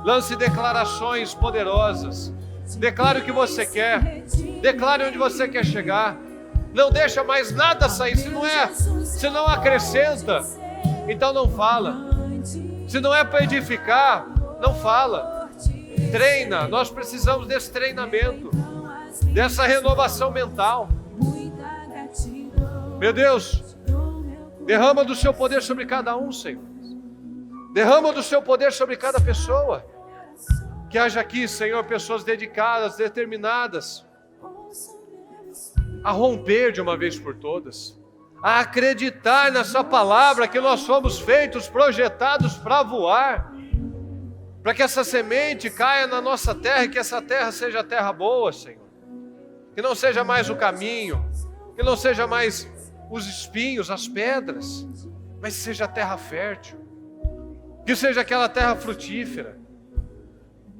lance declarações poderosas. Declare o que você quer, declare onde você quer chegar. Não deixa mais nada sair. Se não acrescenta, então não fala. Se não é para edificar, não fala. treina, nós precisamos desse treinamento, dessa renovação mental. Meu Deus, derrama do seu poder sobre cada um, Senhor. Derrama do seu poder sobre cada pessoa. Que haja aqui, Senhor, pessoas dedicadas, determinadas a romper de uma vez por todas, a acreditar nessa palavra que nós fomos feitos, projetados para voar, para que essa semente caia na nossa terra e que essa terra seja terra boa, Senhor. Que não seja mais o caminho, que não seja mais os espinhos, as pedras, mas seja terra fértil, que seja aquela terra frutífera,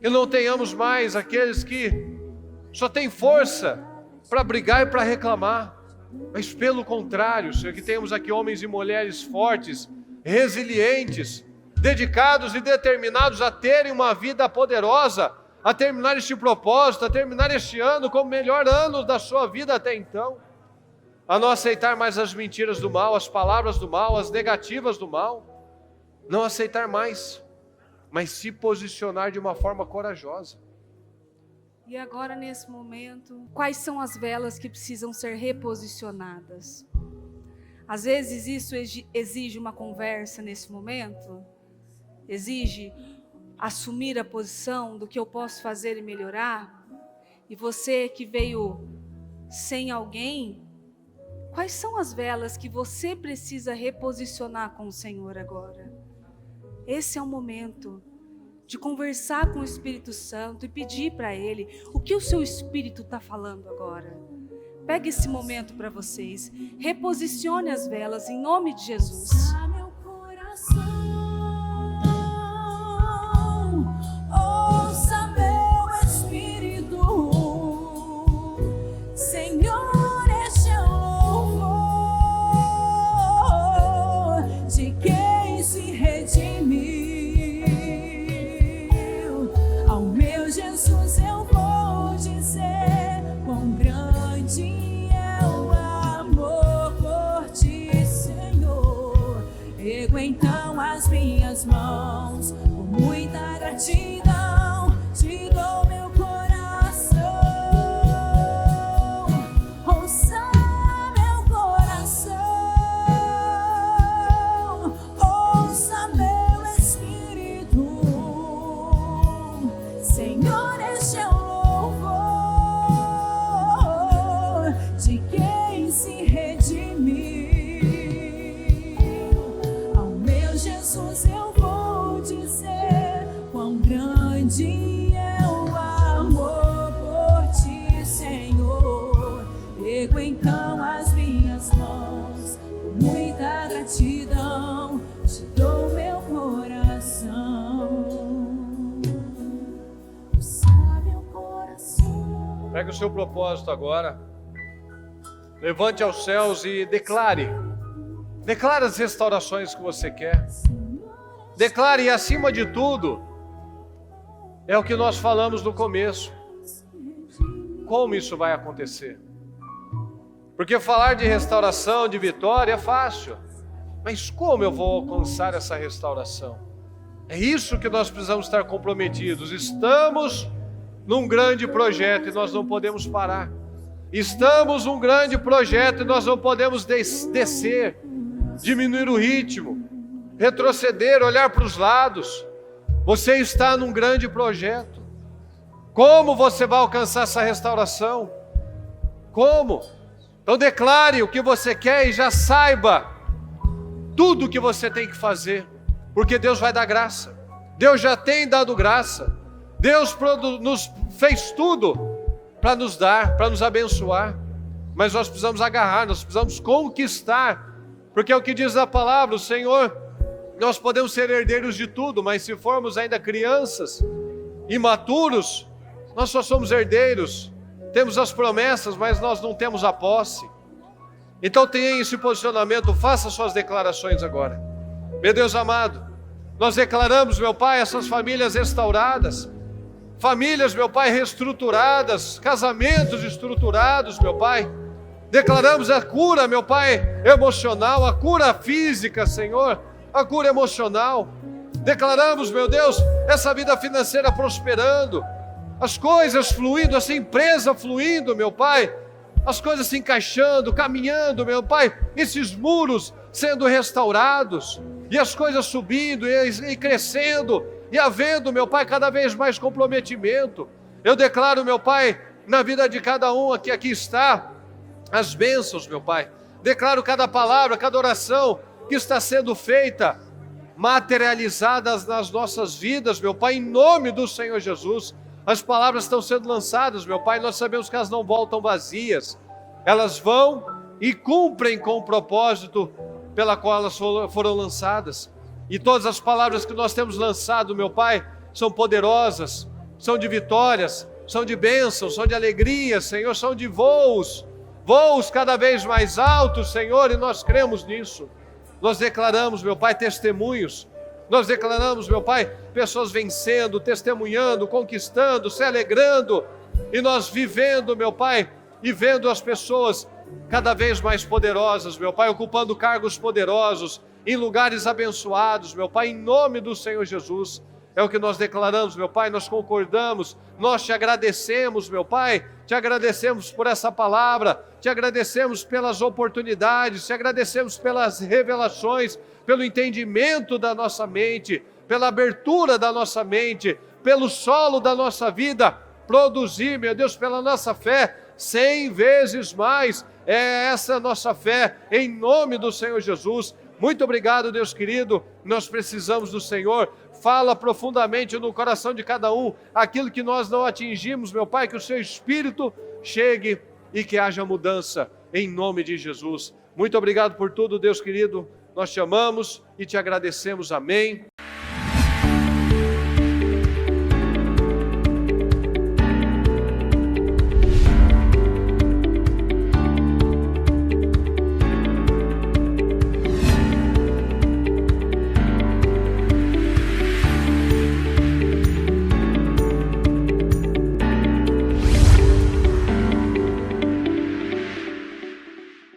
que não tenhamos mais aqueles que só têm força para brigar e para reclamar, mas pelo contrário, Senhor, que tenhamos aqui homens e mulheres fortes, resilientes, dedicados e determinados a terem uma vida poderosa, a terminar este propósito, a terminar este ano como o melhor ano da sua vida até então, a não aceitar mais as mentiras do mal, as palavras do mal, as negativas do mal, não aceitar mais, mas se posicionar de uma forma corajosa. E agora, nesse momento, quais são as velas que precisam ser reposicionadas? Às vezes isso exige uma conversa nesse momento, exige assumir a posição do que eu posso fazer e melhorar. E você que veio sem alguém, quais são as velas que você precisa reposicionar com o Senhor agora? Esse é o momento de conversar com o Espírito Santo e pedir para Ele o que o seu Espírito está falando agora. Pegue esse momento para vocês, reposicione as velas em nome de Jesus. Meu coração, ouça meu espírito, Senhor, este é o louvor de quem se redimiu. Ao meu Jesus eu vou dizer quão grande é o amor por ti, Senhor. Ergo então as minhas mãos, com muita gratidão, te dou meu coração. Ouça meu coração, ouça meu espírito, Senhor, este é o louvor de quem se redimiu. Ao meu Jesus eu vou dizer quão grande é o amor por ti, Senhor. Ergo então as minhas mãos, com muita gratidão, te dou meu coração. Sabe o coração. Pega o seu propósito agora, levante aos céus e declare as restaurações que você quer, declare, e acima de tudo, é o que nós falamos no começo, como isso vai acontecer? Porque falar de restauração, de vitória é fácil, mas como eu vou alcançar essa restauração? É isso que nós precisamos estar comprometidos. Estamos num grande projeto e nós não podemos parar. Estamos num grande projeto e nós não podemos descer, diminuir o ritmo, retroceder, olhar para os lados. Você está num grande projeto. Como você vai alcançar essa restauração? Como? Então declare o que você quer e já saiba tudo o que você tem que fazer, porque Deus vai dar graça. Deus já tem dado graça. Deus nos fez tudo para nos dar, para nos abençoar, mas nós precisamos agarrar, nós precisamos conquistar, porque é o que diz a palavra, o Senhor, nós podemos ser herdeiros de tudo, mas se formos ainda crianças, imaturos, nós só somos herdeiros, temos as promessas, mas nós não temos a posse. Então tenha esse posicionamento, faça suas declarações agora. Meu Deus amado, nós declaramos, meu Pai, essas famílias restauradas, famílias, meu Pai, reestruturadas, casamentos estruturados, meu Pai. Declaramos a cura, meu Pai, emocional, a cura física, Senhor, a cura emocional. Declaramos, meu Deus, essa vida financeira prosperando, as coisas fluindo, essa empresa fluindo, meu Pai, as coisas se encaixando, caminhando, meu Pai, esses muros sendo restaurados, e as coisas subindo e crescendo, e havendo, meu Pai, cada vez mais comprometimento. Eu declaro, meu Pai, na vida de cada um que aqui está, as bênçãos, meu Pai. Declaro cada palavra, cada oração que está sendo feita, materializadas nas nossas vidas, meu Pai, em nome do Senhor Jesus. As palavras estão sendo lançadas, meu Pai, nós sabemos que elas não voltam vazias, elas vão e cumprem com o propósito pela qual elas foram lançadas. E todas as palavras que nós temos lançado, meu Pai, são poderosas, são de vitórias, são de bênçãos, são de alegria, Senhor, são de voos cada vez mais altos, Senhor, e nós cremos nisso. Nós declaramos, meu Pai, testemunhos. Nós declaramos, meu Pai, pessoas vencendo, testemunhando, conquistando, se alegrando. E nós vivendo, meu Pai, e vendo as pessoas cada vez mais poderosas, meu Pai, ocupando cargos poderosos, em lugares abençoados, meu Pai, em nome do Senhor Jesus. É o que nós declaramos, meu Pai, nós concordamos, nós te agradecemos, meu Pai, te agradecemos por essa palavra, te agradecemos pelas oportunidades, te agradecemos pelas revelações, pelo entendimento da nossa mente, pela abertura da nossa mente, pelo solo da nossa vida, produzir, meu Deus, pela nossa fé, 100 vezes mais. É essa a nossa fé, em nome do Senhor Jesus. Muito obrigado, Deus querido, nós precisamos do Senhor. Fala profundamente no coração de cada um, aquilo que nós não atingimos, meu Pai, que o Seu Espírito chegue e que haja mudança, em nome de Jesus. Muito obrigado por tudo, Deus querido, nós te amamos e te agradecemos, amém.